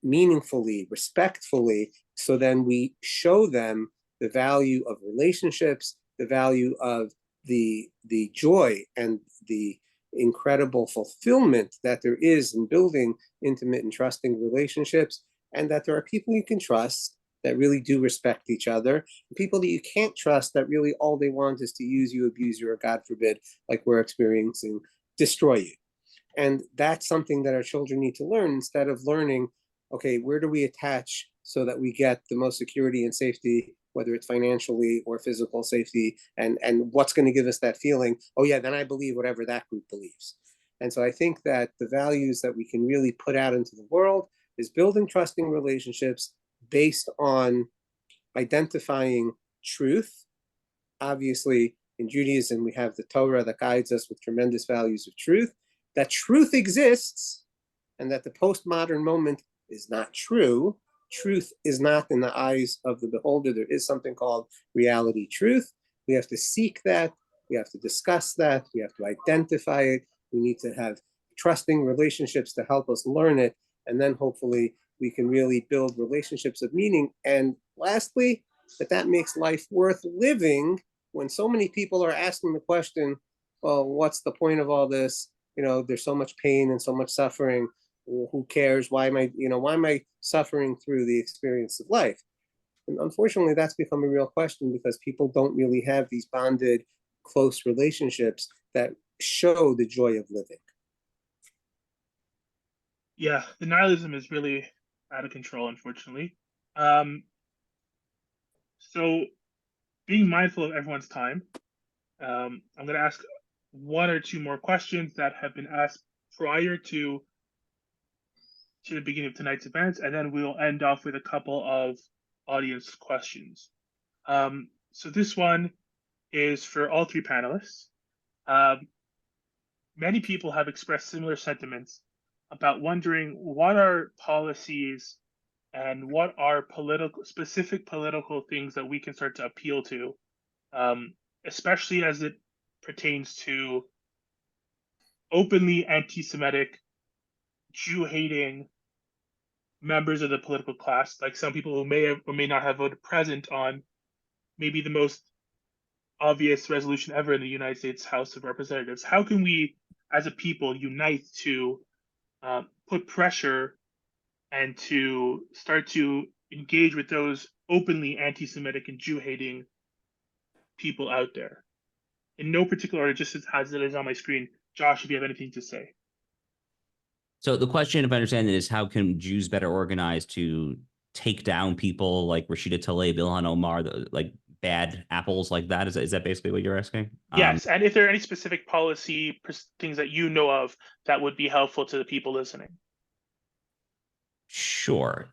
meaningfully, respectfully, so then we show them the value of relationships, the value of the joy and the incredible fulfillment that there is in building intimate and trusting relationships, and that there are people you can trust that really do respect each other, and people that you can't trust that really all they want is to use you, abuse you, or God forbid, like we're experiencing, destroy you. And that's something that our children need to learn, instead of learning, okay, where do we attach so that we get the most security and safety, whether it's financially or physical safety, and what's going to give us that feeling, oh yeah, then I believe whatever that group believes. And so I think that the values that we can really put out into the world is building trusting relationships based on identifying truth obviously in Judaism, we have the Torah that guides us with tremendous values of truth, that truth exists, and that the postmodern moment is not true. Truth is not in the eyes of the beholder. There is something called reality truth. We have to seek that. We have to discuss that. We have to identify it. We need to have trusting relationships to help us learn it. And then hopefully we can really build relationships of meaning. And lastly, that makes life worth living when so many people are asking the question, well, what's the point of all this? There's so much pain and so much suffering. Who cares? Why am I suffering through the experience of life? And unfortunately, that's become a real question because people don't really have these bonded, close relationships that show the joy of living. Yeah, the nihilism is really out of control, unfortunately. So being mindful of everyone's time, I'm going to ask one or two more questions that have been asked prior to the beginning of tonight's event, and then we'll end off with a couple of audience questions. So this one is for all three panelists. Many people have expressed similar sentiments about wondering what are policies and what are specific political things that we can start to appeal to, especially as it pertains to openly anti-Semitic, Jew-hating members of the political class, like some people who may have or may not have voted present on maybe the most obvious resolution ever in the United States House of Representatives. How can we, as a people, unite to put pressure and to start to engage with those openly anti-Semitic and Jew-hating people out there? In no particular order, just as it is on my screen. Josh, if you have anything to say. So the question, if I understand it, is how can Jews better organize to take down people like Rashida Tlaib, Ilhan Omar, like bad apples like that? Is that basically what you're asking? Yes, and if there are any specific policy things that you know of that would be helpful to the people listening. Sure.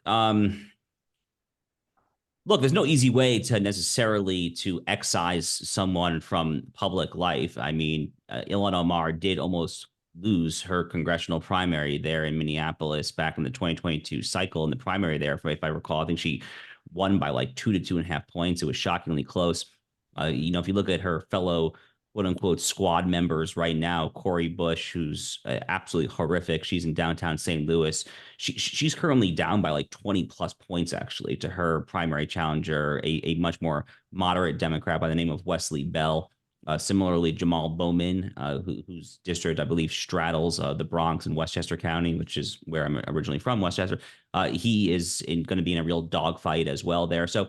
Look, there's no easy way to necessarily to excise someone from public life. I mean, Ilhan Omar did almost lose her congressional primary there in Minneapolis back in the 2022 cycle. In the primary there, if I recall, I think she won by like 2 to 2.5 points. It was shockingly close. If you look at her fellow quote unquote squad members right now, Cori Bush, who's absolutely horrific. She's in downtown St. Louis. She's currently down by like 20 plus points actually to her primary challenger, a much more moderate Democrat by the name of Wesley Bell. Similarly, Jamal Bowman, whose district I believe straddles the Bronx and Westchester County, which is where I'm originally from, Westchester. He is going to be in a real dogfight as well there. So,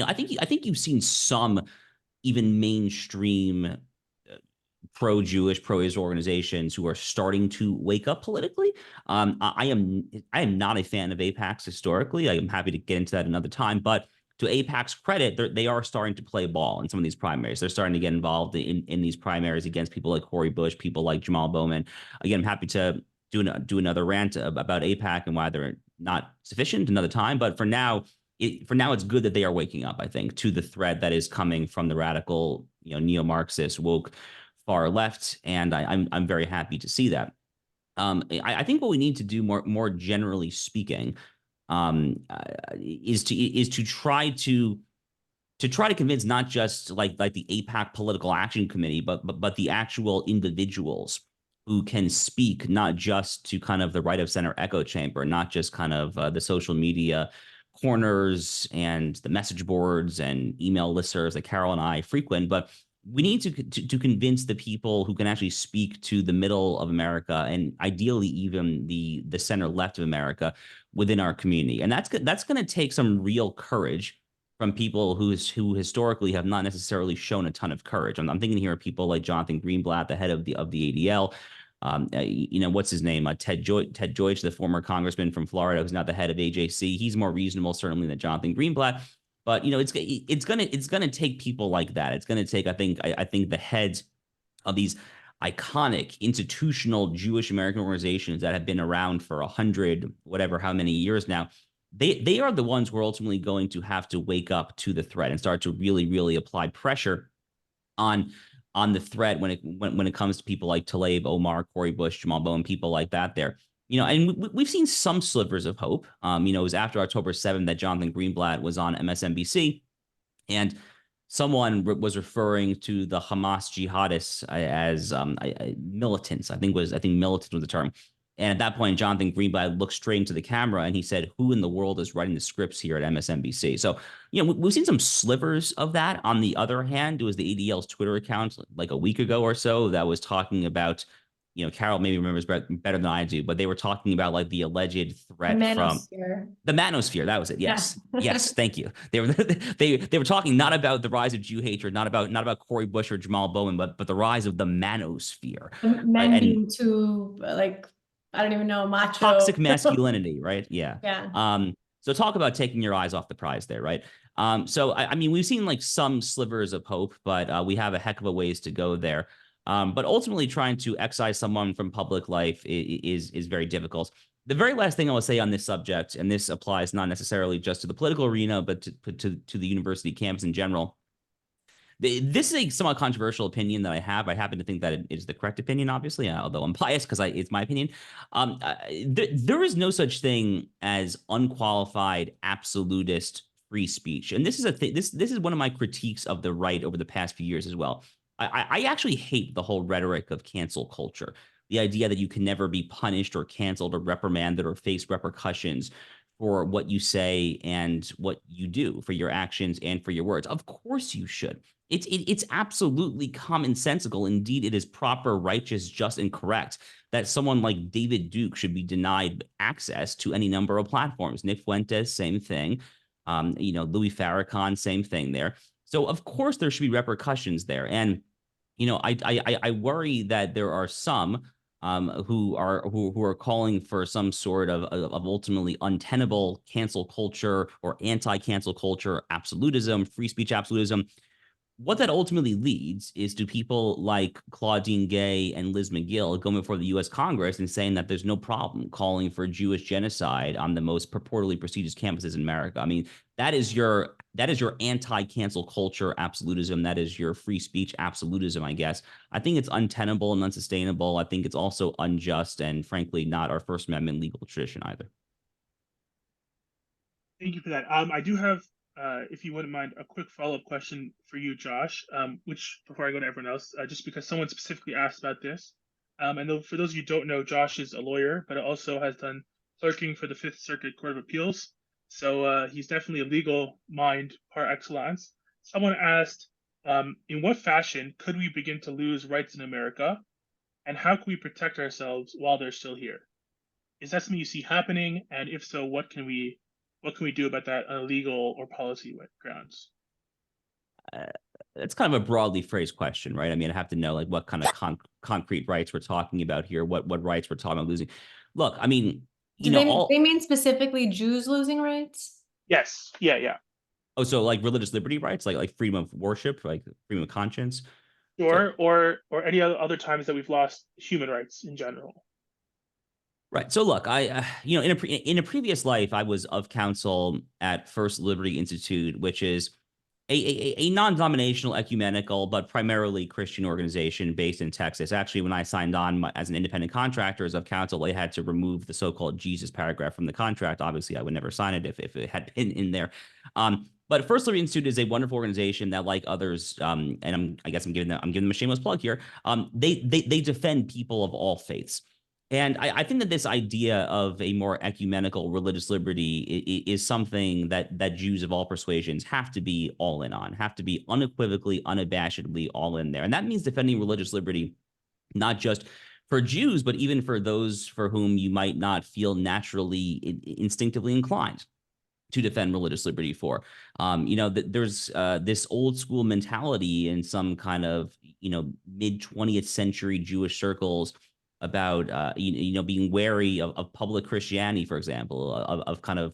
I think you've seen some even mainstream pro-Jewish, pro-Israel organizations who are starting to wake up politically. I am not a fan of AIPACs historically. I am happy to get into that another time, but to AIPAC's credit, they are starting to play ball in some of these primaries. They're starting to get involved in these primaries against people like Cori Bush, people like Jamal Bowman. Again, I'm happy to do another rant about AIPAC and why they're not sufficient another time. But for now, it's good that they are waking up, I think, to the threat that is coming from the radical, neo-Marxist, woke far left, and I'm very happy to see that. I think what we need to do more generally speaking is to try to convince not just like the AIPAC Political Action Committee, but the actual individuals who can speak not just to kind of the right of center echo chamber, not just kind of the social media corners and the message boards and email listservs that Karol and I frequent, but we need to convince the people who can actually speak to the middle of America and ideally even the center left of America within our community. And that's going to take some real courage from people who historically have not necessarily shown a ton of courage. I'm thinking here of people like Jonathan Greenblatt, the head of the ADL. What's his name? Ted Deutsch, the former congressman from Florida, who's now the head of AJC. He's more reasonable, certainly, than Jonathan Greenblatt. But it's gonna take people like that. It's gonna take, I think, the heads of these iconic institutional Jewish American organizations that have been around for 100, whatever, how many years now, they are the ones who are ultimately going to have to wake up to the threat and start to really, really apply pressure on the threat when it comes to people like Tlaib, Omar, Cori Bush, Jamal Bowen, people like that there. And we've seen some slivers of hope. It was after October 7th that Jonathan Greenblatt was on MSNBC, and someone was referring to the Hamas jihadists as militants. I think militant was the term. And at that point, Jonathan Greenblatt looked straight into the camera and he said, "Who in the world is writing the scripts here at MSNBC?" So, we've seen some slivers of that. On the other hand, it was the ADL's Twitter account like a week ago or so that was talking about, Karol maybe remembers better than I do, but they were talking about like the alleged threat from the manosphere. That was it. Yes. Yeah. Yes. Thank you. They were talking not about the rise of Jew hatred, not about Cori Bush or Jamal Bowen, but the rise of the manosphere. Men being too I don't even know, macho. Toxic masculinity, right? Yeah. Yeah. So talk about taking your eyes off the prize there, right? So I mean, we've seen like some slivers of hope, but we have a heck of a ways to go there. But ultimately, trying to excise someone from public life is very difficult. The very last thing I will say on this subject, and this applies not necessarily just to the political arena, but to the university campus in general. This is a somewhat controversial opinion that I have. I happen to think that it is the correct opinion, obviously, although I'm biased because it's my opinion. There is no such thing as unqualified, absolutist free speech, and this is this is one of my critiques of the right over the past few years as well. I actually hate the whole rhetoric of cancel culture, the idea that you can never be punished or canceled or reprimanded or face repercussions for what you say and what you do, for your actions and for your words. Of course you should. It's absolutely commonsensical. Indeed, it is proper, righteous, just, and correct that someone like David Duke should be denied access to any number of platforms. Nick Fuentes, same thing. Louis Farrakhan, same thing there. So of course there should be repercussions there. And I worry that there are some who are calling for some sort of ultimately untenable cancel culture or anti-cancel culture, absolutism, free speech absolutism. What that ultimately leads is to people like Claudine Gay and Liz McGill going before the U.S. Congress and saying that there's no problem calling for Jewish genocide on the most purportedly prestigious campuses in America. I mean, that is your anti-cancel culture absolutism. That is your free speech absolutism, I guess. I think it's untenable and unsustainable. I think it's also unjust and, frankly, not our First Amendment legal tradition either. Thank you for that. I do have, if you wouldn't mind, a quick follow-up question for you, Josh, which before I go to everyone else, just because someone specifically asked about this. And for those of you who don't know, Josh is a lawyer, but also has done clerking for the Fifth Circuit Court of Appeals. So he's definitely a legal mind par excellence. Someone asked, in what fashion could we begin to lose rights in America? And how can we protect ourselves while they're still here? Is that something you see happening? And if so, what can we do about that on a legal or policy grounds? It's kind of a broadly phrased question, right? I mean, I have to know like what kind of concrete rights we're talking about here, what rights we're talking about losing. Look, I mean, they mean specifically Jews losing rights? Yes. Yeah. Oh, so like religious liberty rights, like freedom of worship, like freedom of conscience? Sure, or any other times that we've lost human rights in general. Right. So look, I in a previous life, I was of counsel at First Liberty Institute, which is a non-denominational, ecumenical, but primarily Christian organization based in Texas. Actually, when I signed on as an independent contractor as of counsel, I had to remove the so-called Jesus paragraph from the contract. Obviously, I would never sign it if it had been in there. But First Liberty Institute is a wonderful organization that, like others, and I'm giving them a shameless plug here. They defend people of all faiths. And I think that this idea of a more ecumenical religious liberty is something that Jews of all persuasions have to be all in on, have to be unequivocally, unabashedly all in there. And that means defending religious liberty, not just for Jews, but even for those for whom you might not feel naturally, instinctively inclined to defend religious liberty for. There's this old school mentality in some kind of, mid 20th century Jewish circles about being wary of public Christianity, for example, of kind of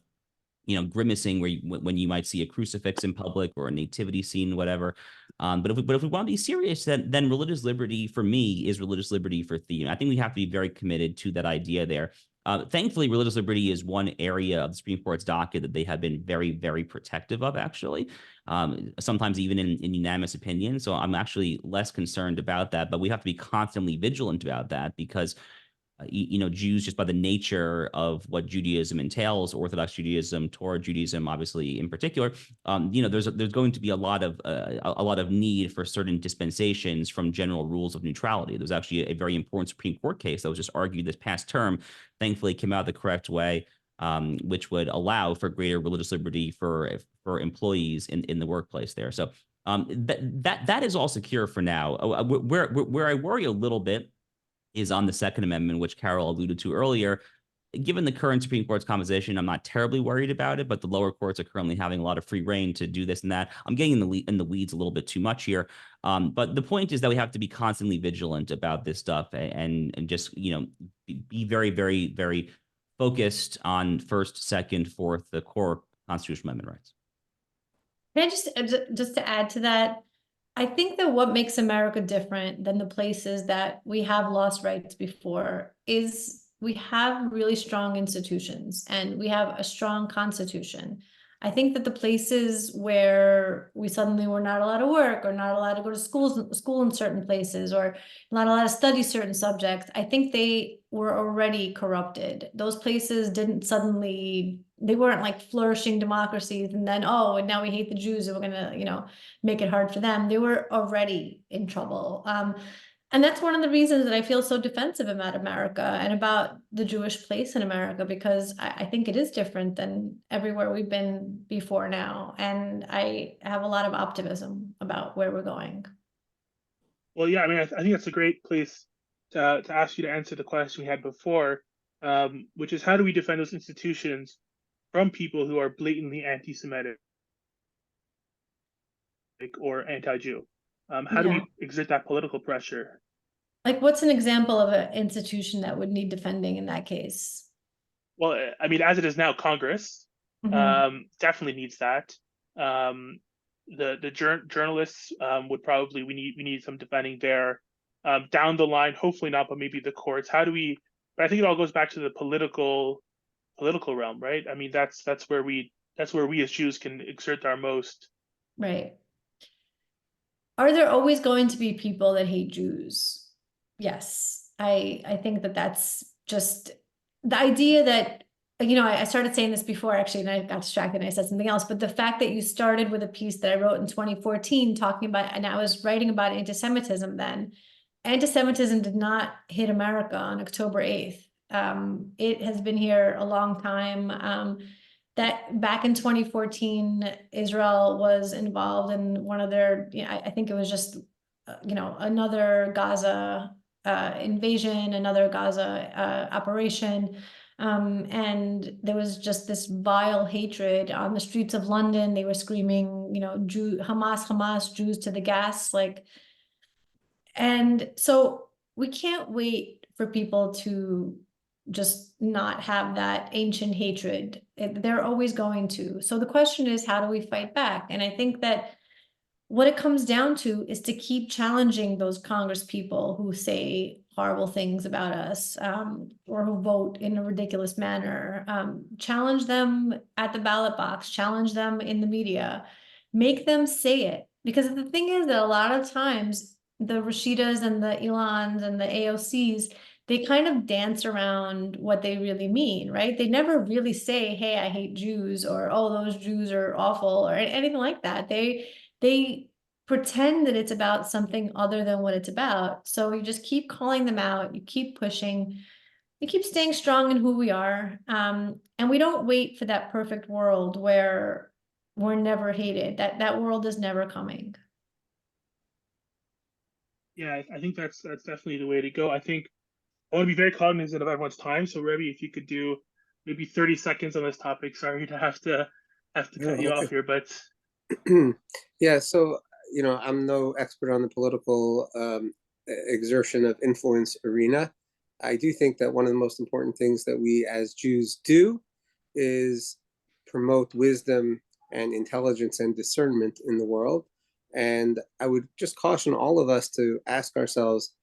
grimacing when you might see a crucifix in public or a nativity scene, whatever. But if we want to be serious, then religious liberty for me is religious liberty for thee. I think we have to be very committed to that idea there. Thankfully, religious liberty is one area of the Supreme Court's docket that they have been very, very protective of, actually, sometimes even in unanimous opinion. So I'm actually less concerned about that, but we have to be constantly vigilant about that because Jews, just by the nature of what Judaism entails, Orthodox Judaism, Torah Judaism, obviously in particular, there's going to be a lot of need for certain dispensations from general rules of neutrality. There's actually a very important Supreme Court case that was just argued this past term, thankfully came out the correct way, which would allow for greater religious liberty for employees in the workplace there. So that is all secure for now. Where I worry a little bit is on the Second Amendment, which Karol alluded to earlier. Given the current Supreme Court's composition, I'm not terribly worried about it, but the lower courts are currently having a lot of free reign to do this and that. I'm getting in the weeds a little bit too much here. But the point is that we have to be constantly vigilant about this stuff and just, be very, very, very focused on first, second, fourth, the core constitutional amendment rights. Can I just to add to that, I think that what makes America different than the places that we have lost rights before is we have really strong institutions and we have a strong constitution. I think that the places where we suddenly were not allowed to work or not allowed to go to school in certain places or not allowed to study certain subjects, I think they were already corrupted. Those places they weren't like flourishing democracies and then, and now we hate the Jews and we're gonna, make it hard for them. They were already in trouble. And that's one of the reasons that I feel so defensive about America and about the Jewish place in America, because I think it is different than everywhere we've been before now. And I have a lot of optimism about where we're going. Well, yeah, I mean, I think that's a great place to ask you to answer the question we had before, which is how do we defend those institutions from people who are blatantly anti-Semitic or anti-Jew? How do we exert that political pressure? Like, what's an example of an institution that would need defending in that case? Well, I mean, as it is now, Congress definitely needs that. The journalists would probably we need some defending there. Down the line, hopefully not, but maybe the courts. But I think it all goes back to the political realm, right? I mean, that's where we as Jews can exert our most. Right. Are there always going to be people that hate Jews? Yes. I think that that's just the idea that, I started saying this before actually, and I got distracted and I said something else, but the fact that you started with a piece that I wrote in 2014 talking about, and I was writing about anti-Semitism then. Anti-Semitism did not hit America on October 8th. It has been here a long time. That back in 2014, Israel was involved in one of their, I think it was just, another Gaza invasion, another Gaza operation. And there was just this vile hatred on the streets of London. They were screaming, Hamas, Hamas, Jews to the gas, and so we can't wait for people to just not have that ancient hatred. They're always going to. So the question is, how do we fight back? And I think that what it comes down to is to keep challenging those Congress people who say horrible things about us, or who vote in a ridiculous manner. Challenge them at the ballot box, challenge them in the media, make them say it. Because the thing is that a lot of times the Rashidas and the Elons and the AOCs, they kind of dance around what they really mean, right? They never really say, hey, I hate Jews, or, oh, those Jews are awful, or anything like that. They pretend that it's about something other than what it's about. So you just keep calling them out, you keep pushing, you keep staying strong in who we are. And we don't wait for that perfect world where we're never hated. That world is never coming. Yeah, I think that's definitely the way to go. I think I want to be very cognizant of everyone's time. So, Rabbi, if you could do maybe 30 seconds on this topic. Sorry to have to cut you off here, but yeah. So, I'm no expert on the political exertion of influence arena. I do think that one of the most important things that we as Jews do is promote wisdom and intelligence and discernment in the world. And I would just caution all of us to ask ourselves,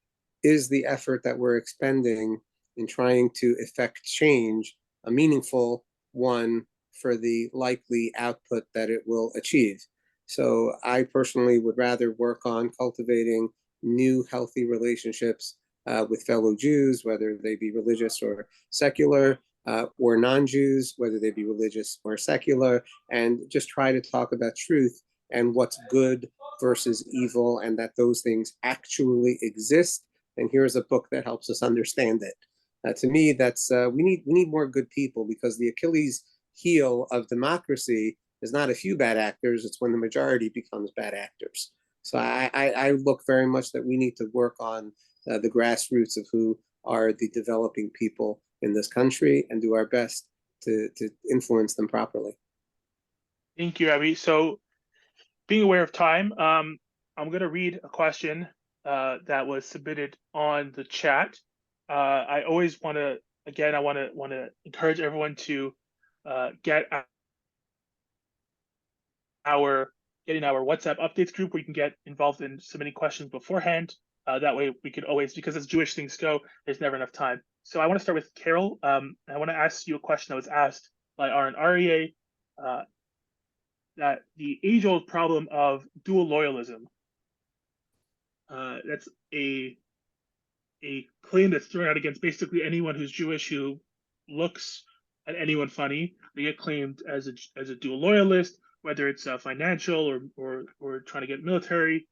is the effort that we're expending in trying to effect change, a meaningful one for the likely output that it will achieve. So I personally would rather work on cultivating new healthy relationships with fellow Jews, whether they be religious or secular, or non-Jews, whether they be religious or secular, and just try to talk about truth and what's good versus evil, and that those things actually exist. And here's a book that helps us understand it. To me, that's we need more good people, because the Achilles heel of democracy is not a few bad actors; it's when the majority becomes bad actors. So I look very much that we need to work on the grassroots of who are the developing people in this country and do our best to influence them properly. Thank you, Rabbi. So, being aware of time, I'm going to read a question that was submitted on the chat. I always want to, again, I want to encourage everyone to get our WhatsApp updates group, where you can get involved in submitting questions beforehand. That way we could always, because as Jewish things go, there's never enough time. So I want to start with Karol. I want to ask you a question that was asked by Aaron Aryeh, that the age-old problem of dual loyalism, that's a claim that's thrown out against basically anyone who's Jewish who looks at anyone funny. They get claimed as a dual loyalist, whether it's financial or trying to get military.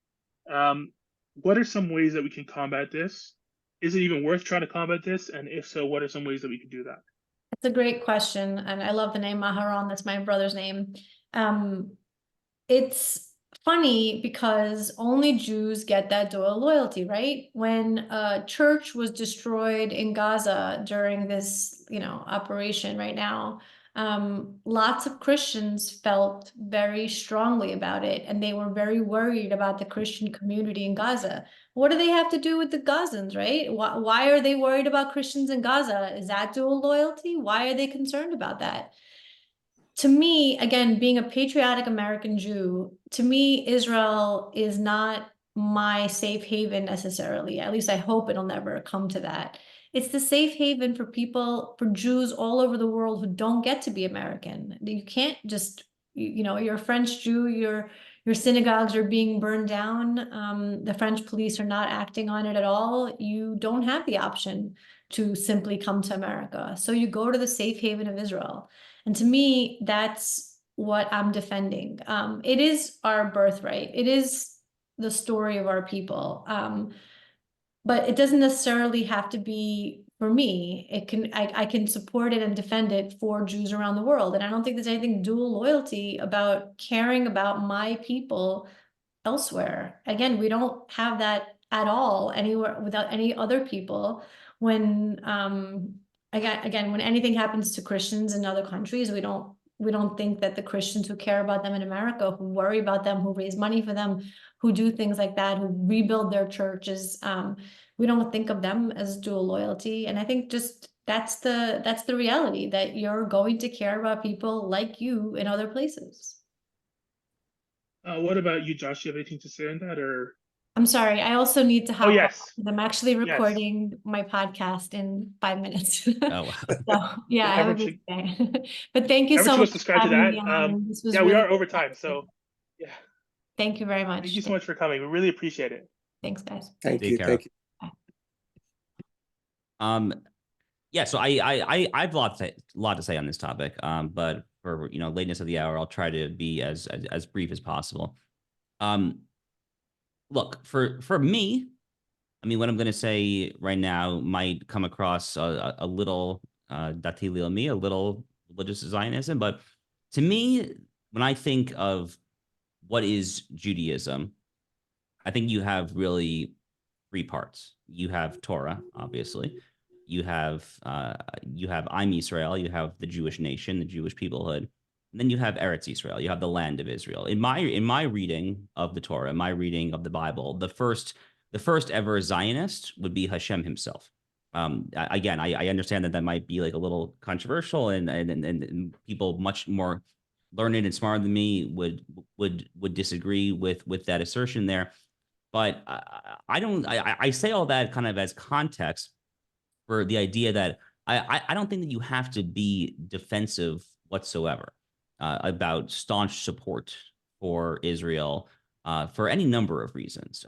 What are some ways that we can combat this? Is it even worth trying to combat this? And if so, what are some ways that we can do that? That's a great question, and I love the name Maharon. That's my brother's name. It's funny because only Jews get that dual loyalty, right? When a church was destroyed in Gaza during this, operation right now, lots of Christians felt very strongly about it, and they were very worried about the Christian community in Gaza. What do they have to do with the Gazans, right? Why are they worried about Christians in Gaza? Is that dual loyalty? Why are they concerned about that? To me, again, being a patriotic American Jew, to me, Israel is not my safe haven necessarily. At least I hope it'll never come to that. It's the safe haven for people, for Jews all over the world who don't get to be American. You can't just, you're a French Jew, your synagogues are being burned down. The French police are not acting on it at all. You don't have the option to simply come to America. So you go to the safe haven of Israel. And to me, that's what I'm defending. It is our birthright. It is the story of our people. But it doesn't necessarily have to be for me. I can support it and defend it for Jews around the world. And I don't think there's anything dual loyalty about caring about my people elsewhere. Again, we don't have that at all anywhere without any other people. When again, when anything happens to Christians in other countries, we don't think that the Christians who care about them in America, who worry about them, who raise money for them, who do things like that, who rebuild their churches, we don't think of them as dual loyalty. And I think just that's the reality, that you're going to care about people like you in other places. What about you, Josh? Do you have anything to say on that, or? I'm sorry, I also need to hop off, yes. because I'm actually recording my podcast in 5 minutes. Oh, wow. So, yeah, I have a big day. But thank you so much for subscribe to having that. me on. This was Yeah, really we are over time, so yeah. Thank you very much. Thank you so much for coming. We really appreciate it. Thanks, guys. Thank Take you. care. Thank you. Yeah, so I've a lot to say on this topic. But for lateness of the hour, I'll try to be as brief as possible. Look, for me, I mean, what I'm going to say right now might come across a little dati leomi, a little religious Zionism, but to me, when I think of what is Judaism, I think you have really three parts. You have Torah, obviously. You have Am Yisrael. You have the Jewish nation, the Jewish peoplehood. And then you have Eretz Yisrael. You have the land of Israel. In my reading of the Torah, my reading of the Bible, the first ever Zionist would be Hashem himself. Again, I understand that might be like a little controversial, and people much more learned and smarter than me would disagree with that assertion there. But I say all that kind of as context, for the idea that I don't think that you have to be defensive whatsoever about staunch support for Israel for any number of reasons.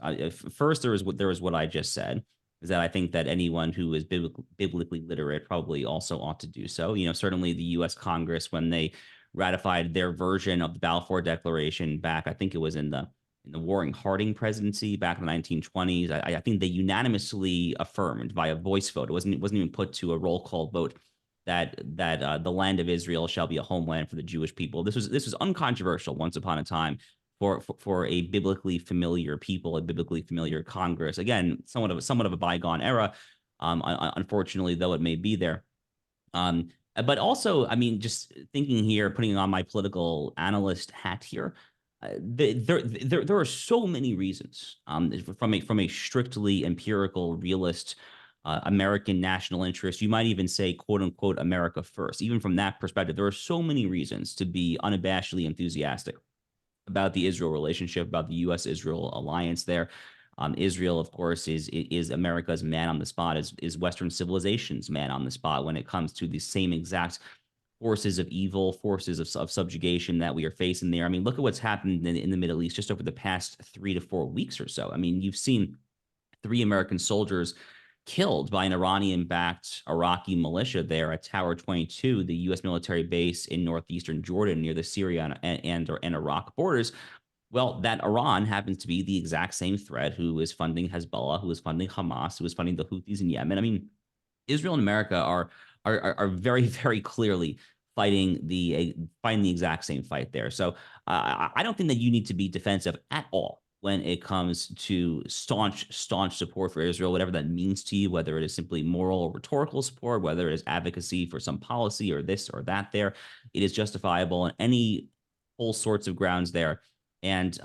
First, there was what I just said, is that I think that anyone who is biblically literate probably also ought to do so. Certainly the U.S. Congress, when they ratified their version of the Balfour Declaration back, I think it was in the Waring-Harding presidency back in the 1920s, I think they unanimously affirmed by a voice vote. It wasn't even put to a roll call vote that the land of Israel shall be a homeland for the Jewish people. This was uncontroversial once upon a time for a biblically familiar people, a biblically familiar Congress. Again, somewhat of a bygone era, unfortunately, though it may be there. But also, I mean, just thinking here, putting on my political analyst hat here, there are so many reasons from a strictly empirical, realist American national interest. You might even say, quote unquote, America first. Even from that perspective, there are so many reasons to be unabashedly enthusiastic about the Israel relationship, about the U.S.-Israel alliance there. Israel, of course, is America's man on the spot, is Western civilization's man on the spot when it comes to the same exact forces of evil, forces of subjugation that we are facing there. I mean, look at what's happened in the Middle East just over the past 3 to 4 weeks or so. I mean, you've seen 3 American soldiers killed by an Iranian-backed Iraqi militia there at Tower 22, the U.S. military base in northeastern Jordan near the Syria and Iraq borders. Well, that Iran happens to be the exact same threat who is funding Hezbollah, who is funding Hamas, who is funding the Houthis in Yemen. I mean, Israel and America are very, very clearly fighting the exact same fight there. So I don't think that you need to be defensive at all when it comes to staunch support for Israel, whatever that means to you, whether it is simply moral or rhetorical support, whether it is advocacy for some policy or this or that there. It is justifiable on any all sorts of grounds there. And,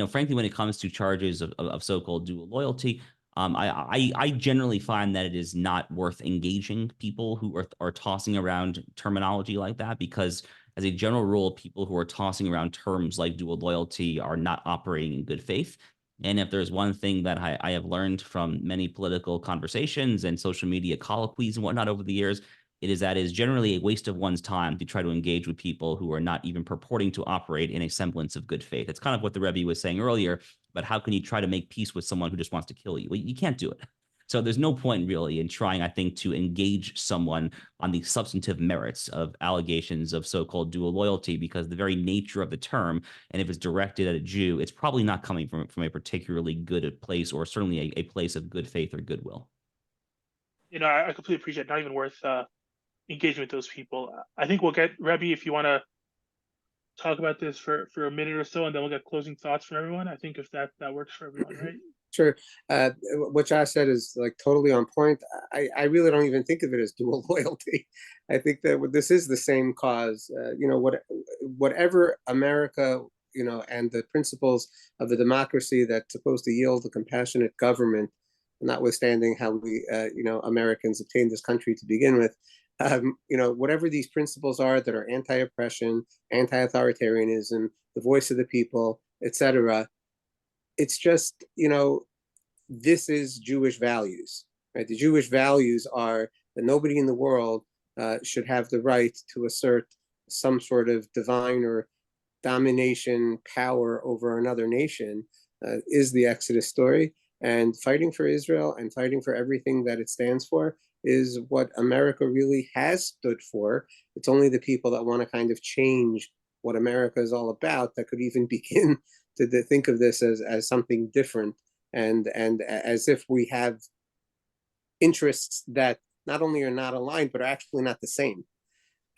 frankly, when it comes to charges of so-called dual loyalty, I generally find that it is not worth engaging people who are tossing around terminology like that, because as a general rule, people who are tossing around terms like dual loyalty are not operating in good faith. And if there's one thing that I have learned from many political conversations and social media colloquies and whatnot over the years, it is that it is generally a waste of one's time to try to engage with people who are not even purporting to operate in a semblance of good faith. It's kind of what the Rabbi was saying earlier, but how can you try to make peace with someone who just wants to kill you? Well, you can't do it. So there's no point really in trying, I think, to engage someone on the substantive merits of allegations of so-called dual loyalty, because the very nature of the term, and if it's directed at a Jew, it's probably not coming from a particularly good place, or certainly a place of good faith or goodwill. I completely appreciate it. Not even worth engaging with those people. I think we'll get Rabbi, if you want to talk about this for a minute or so, and then we'll get closing thoughts from everyone. I think if that works for everyone, right? Sure. What Josh said is like totally on point. I really don't even think of it as dual loyalty. I think that this is the same cause. Whatever America, and the principles of the democracy that's supposed to yield a compassionate government, notwithstanding how we, Americans obtained this country to begin with. Whatever these principles are that are anti-oppression, anti-authoritarianism, the voice of the people, etc. It's just, this is Jewish values, right? The Jewish values are that nobody in the world should have the right to assert some sort of divine or domination power over another nation, is the Exodus story. And fighting for Israel and fighting for everything that it stands for is what America really has stood for. It's only the people that want to kind of change what America is all about that could even begin to think of this as something different, and as if we have interests that not only are not aligned, but are actually not the same.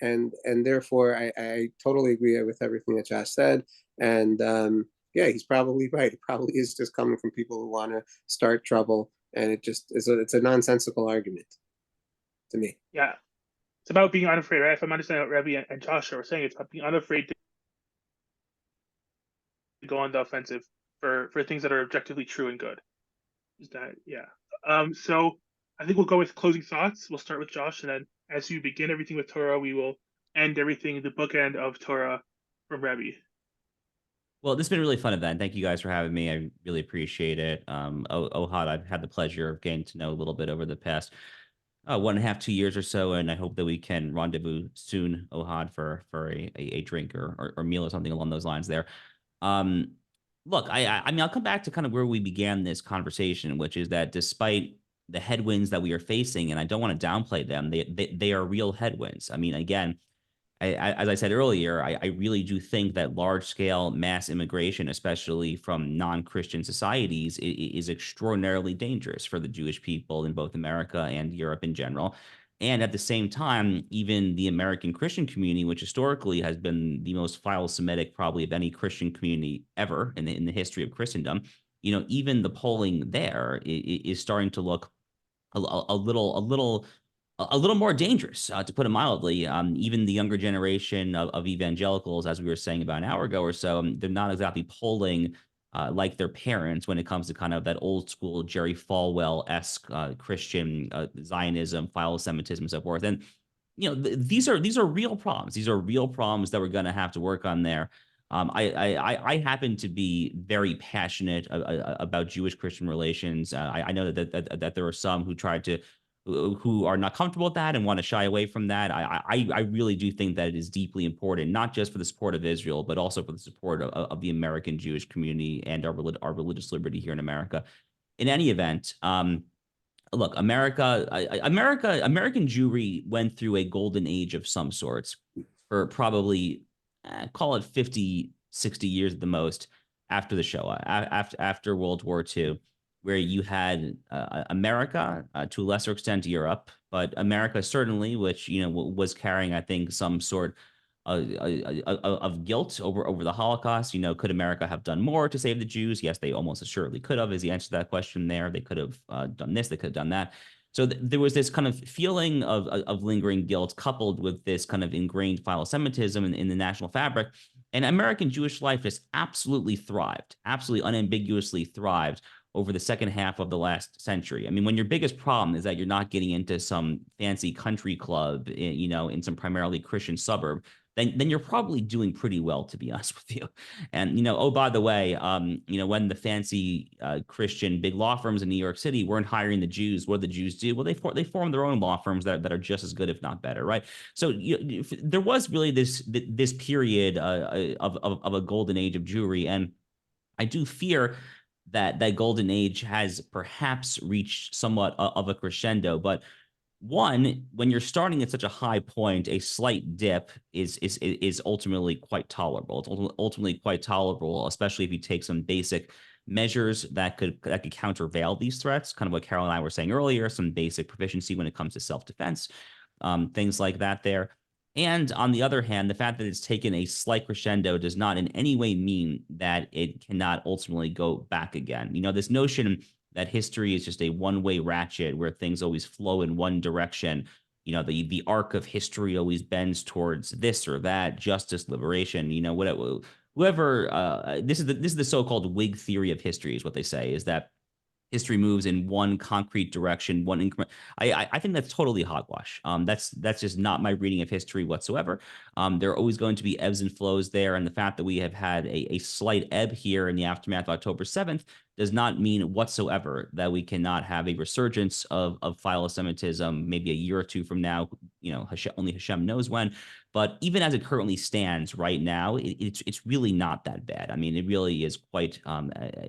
And therefore, I totally agree with everything that Josh said. And yeah, he's probably right. It probably is just coming from people who want to start trouble. And it's a nonsensical argument to me. Yeah. It's about being unafraid, right? If I'm understanding what Rabbi and Josh are saying, it's about being unafraid to go on the offensive for things that are objectively true and good. Is that, yeah. So I think we'll go with closing thoughts. We'll start with Josh, and then as you begin everything with Torah, we will end everything, the bookend of Torah from Rabbi. Well, this has been a really fun event. Thank you guys for having me. I really appreciate it. Ohad, I've had the pleasure of getting to know a little bit over the past 1.5, 2 years or so, and I hope that we can rendezvous soon, Ohad, for a drink or meal or something along those lines there. Um, Look, I mean, I'll come back to kind of where we began this conversation, which is that despite the headwinds that we are facing, and I don't want to downplay them, they are real headwinds. I mean, again, as I said earlier, I really do think that large-scale mass immigration, especially from non-Christian societies, is extraordinarily dangerous for the Jewish people in both America and Europe in general. And at the same time, even the American Christian community, which historically has been the most philo-Semitic probably of any Christian community ever in the history of Christendom, even the polling there is starting to look a little more dangerous, to put it mildly. Even the younger generation of evangelicals, as we were saying about an hour ago or so, they're not exactly polling like their parents when it comes to kind of that old school Jerry Falwell-esque Christian Zionism, philo-Semitism, and so forth. And these are real problems. These are real problems that we're going to have to work on there. I happen to be very passionate about Jewish-Christian relations. I know that there are some who are not comfortable with that and want to shy away from that. I really do think that it is deeply important, not just for the support of Israel, but also for the support of the American Jewish community and our religious liberty here in America. In any event, look, American Jewry went through a golden age of some sorts for probably, call it 50, 60 years at the most after the Shoah, after World War II, where you had America, to a lesser extent Europe, but America certainly, which was carrying, I think, some sort of guilt over the Holocaust. Could America have done more to save the Jews? Yes, they almost assuredly could have, is the answer to that question there. They could have done this, they could have done that. So there was this kind of feeling of lingering guilt coupled with this kind of ingrained philo-Semitism in the national fabric. And American Jewish life just absolutely thrived, absolutely unambiguously thrived over the second half of the last century. I mean, when your biggest problem is that you're not getting into some fancy country club, in some primarily Christian suburb, then you're probably doing pretty well, to be honest with you. And, oh, by the way, when the fancy Christian big law firms in New York City weren't hiring the Jews, what did the Jews do? Well, they formed their own law firms that are just as good, if not better, right? So there was really this period of a golden age of Jewry, and I do fear that golden age has perhaps reached somewhat of a crescendo. But one, when you're starting at such a high point, a slight dip is ultimately quite tolerable. It's ultimately quite tolerable, especially if you take some basic measures that could countervail these threats, kind of what Karol and I were saying earlier, some basic proficiency when it comes to self-defense, things like that there. And on the other hand, the fact that it's taken a slight crescendo does not in any way mean that it cannot ultimately go back again. This notion that history is just a one-way ratchet where things always flow in one direction. The arc of history always bends towards this or that, justice, liberation, whoever, this is the so-called Whig theory of history is what they say, is that history moves in one concrete direction, one increment. I think that's totally hogwash. That's just not my reading of history whatsoever. There are always going to be ebbs and flows there, and the fact that we have had a slight ebb here in the aftermath of October 7th does not mean whatsoever that we cannot have a resurgence of philo-Semitism maybe a year or two from now. Only Hashem knows when. But even as it currently stands right now, it's really not that bad. I mean, it really is quite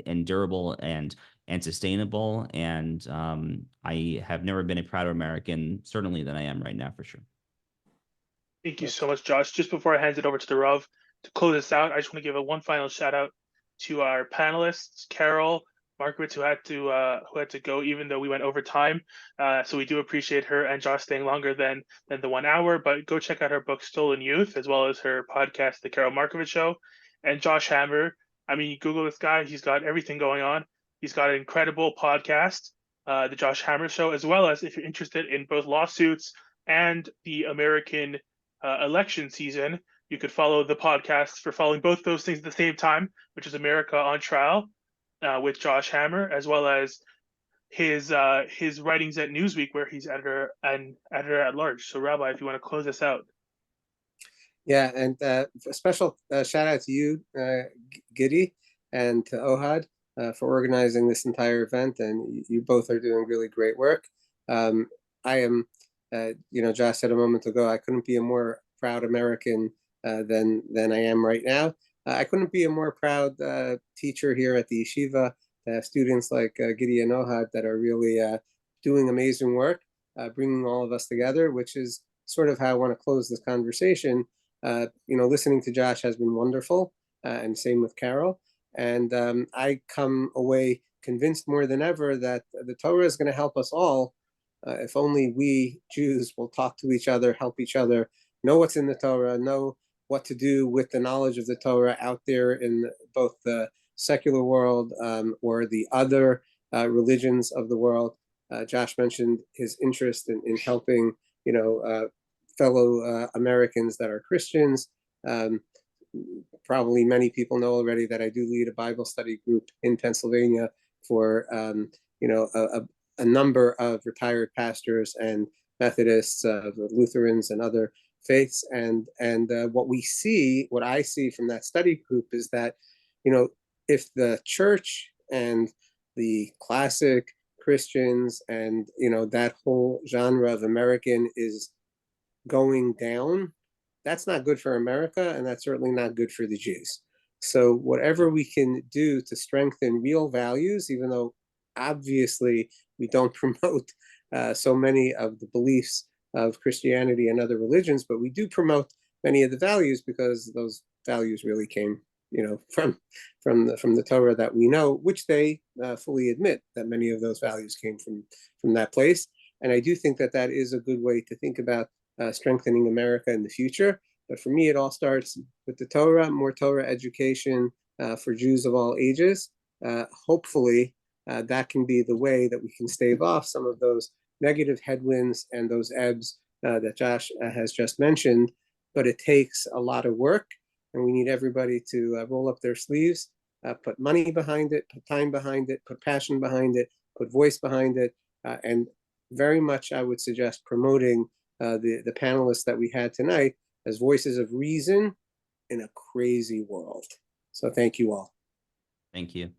endurable and sustainable. And I have never been a prouder American, certainly, than I am right now, for sure. Thank you so much, Josh. Just before I hand it over to the Rav to close this out, I just want to give one final shout out to our panelists, Karol, Markowicz, who had to go even though we went over time. So we do appreciate her and Josh staying longer than the 1 hour. But go check out her book, Stolen Youth, as well as her podcast, The Karol Markowicz Show. And Josh Hammer, I mean, you Google this guy, he's got everything going on. He's got an incredible podcast, The Josh Hammer Show, as well as if you're interested in both lawsuits and the American election season, you could follow the podcast for following both those things at the same time, which is America on Trial with Josh Hammer, as well as his writings at Newsweek, where he's editor at large. So, Rabbi, if you want to close us out. Yeah, and a special shout out to you, Giddy, and to Ohad for organizing this entire event, and you both are doing really great work. I am, Josh said a moment ago, I couldn't be a more proud American than I am right now. I couldn't be a more proud teacher here at the yeshiva to have students like Gideon Ohad that are really doing amazing work, bringing all of us together, which is sort of how I want to close this conversation. Listening to Josh has been wonderful, and same with Karol. And I come away convinced more than ever that the Torah is going to help us all. If only we Jews will talk to each other, help each other, know what's in the Torah, know what to do with the knowledge of the Torah out there in both the secular world or the other religions of the world. Josh mentioned his interest in helping, fellow Americans that are Christians. Probably many people know already that I do lead a Bible study group in Pennsylvania for, a number of retired pastors and Methodists, Lutherans, and other faiths. And what I see from that study group is that, if the church and the classic Christians and, that whole genre of American is going down, that's not good for America, and that's certainly not good for the Jews. So whatever we can do to strengthen real values, even though obviously we don't promote so many of the beliefs of Christianity and other religions, but we do promote many of the values because those values really came, from the Torah that we know, which they fully admit that many of those values came from that place. And I do think that that is a good way to think about strengthening America in the future. But for me, it all starts with the Torah, more Torah education for Jews of all ages. Hopefully, that can be the way that we can stave off some of those negative headwinds and those ebbs that Josh has just mentioned. But it takes a lot of work, and we need everybody to roll up their sleeves, put money behind it, put time behind it, put passion behind it, put voice behind it, and very much I would suggest promoting the panelists that we had tonight as voices of reason in a crazy world. So thank you all. Thank you.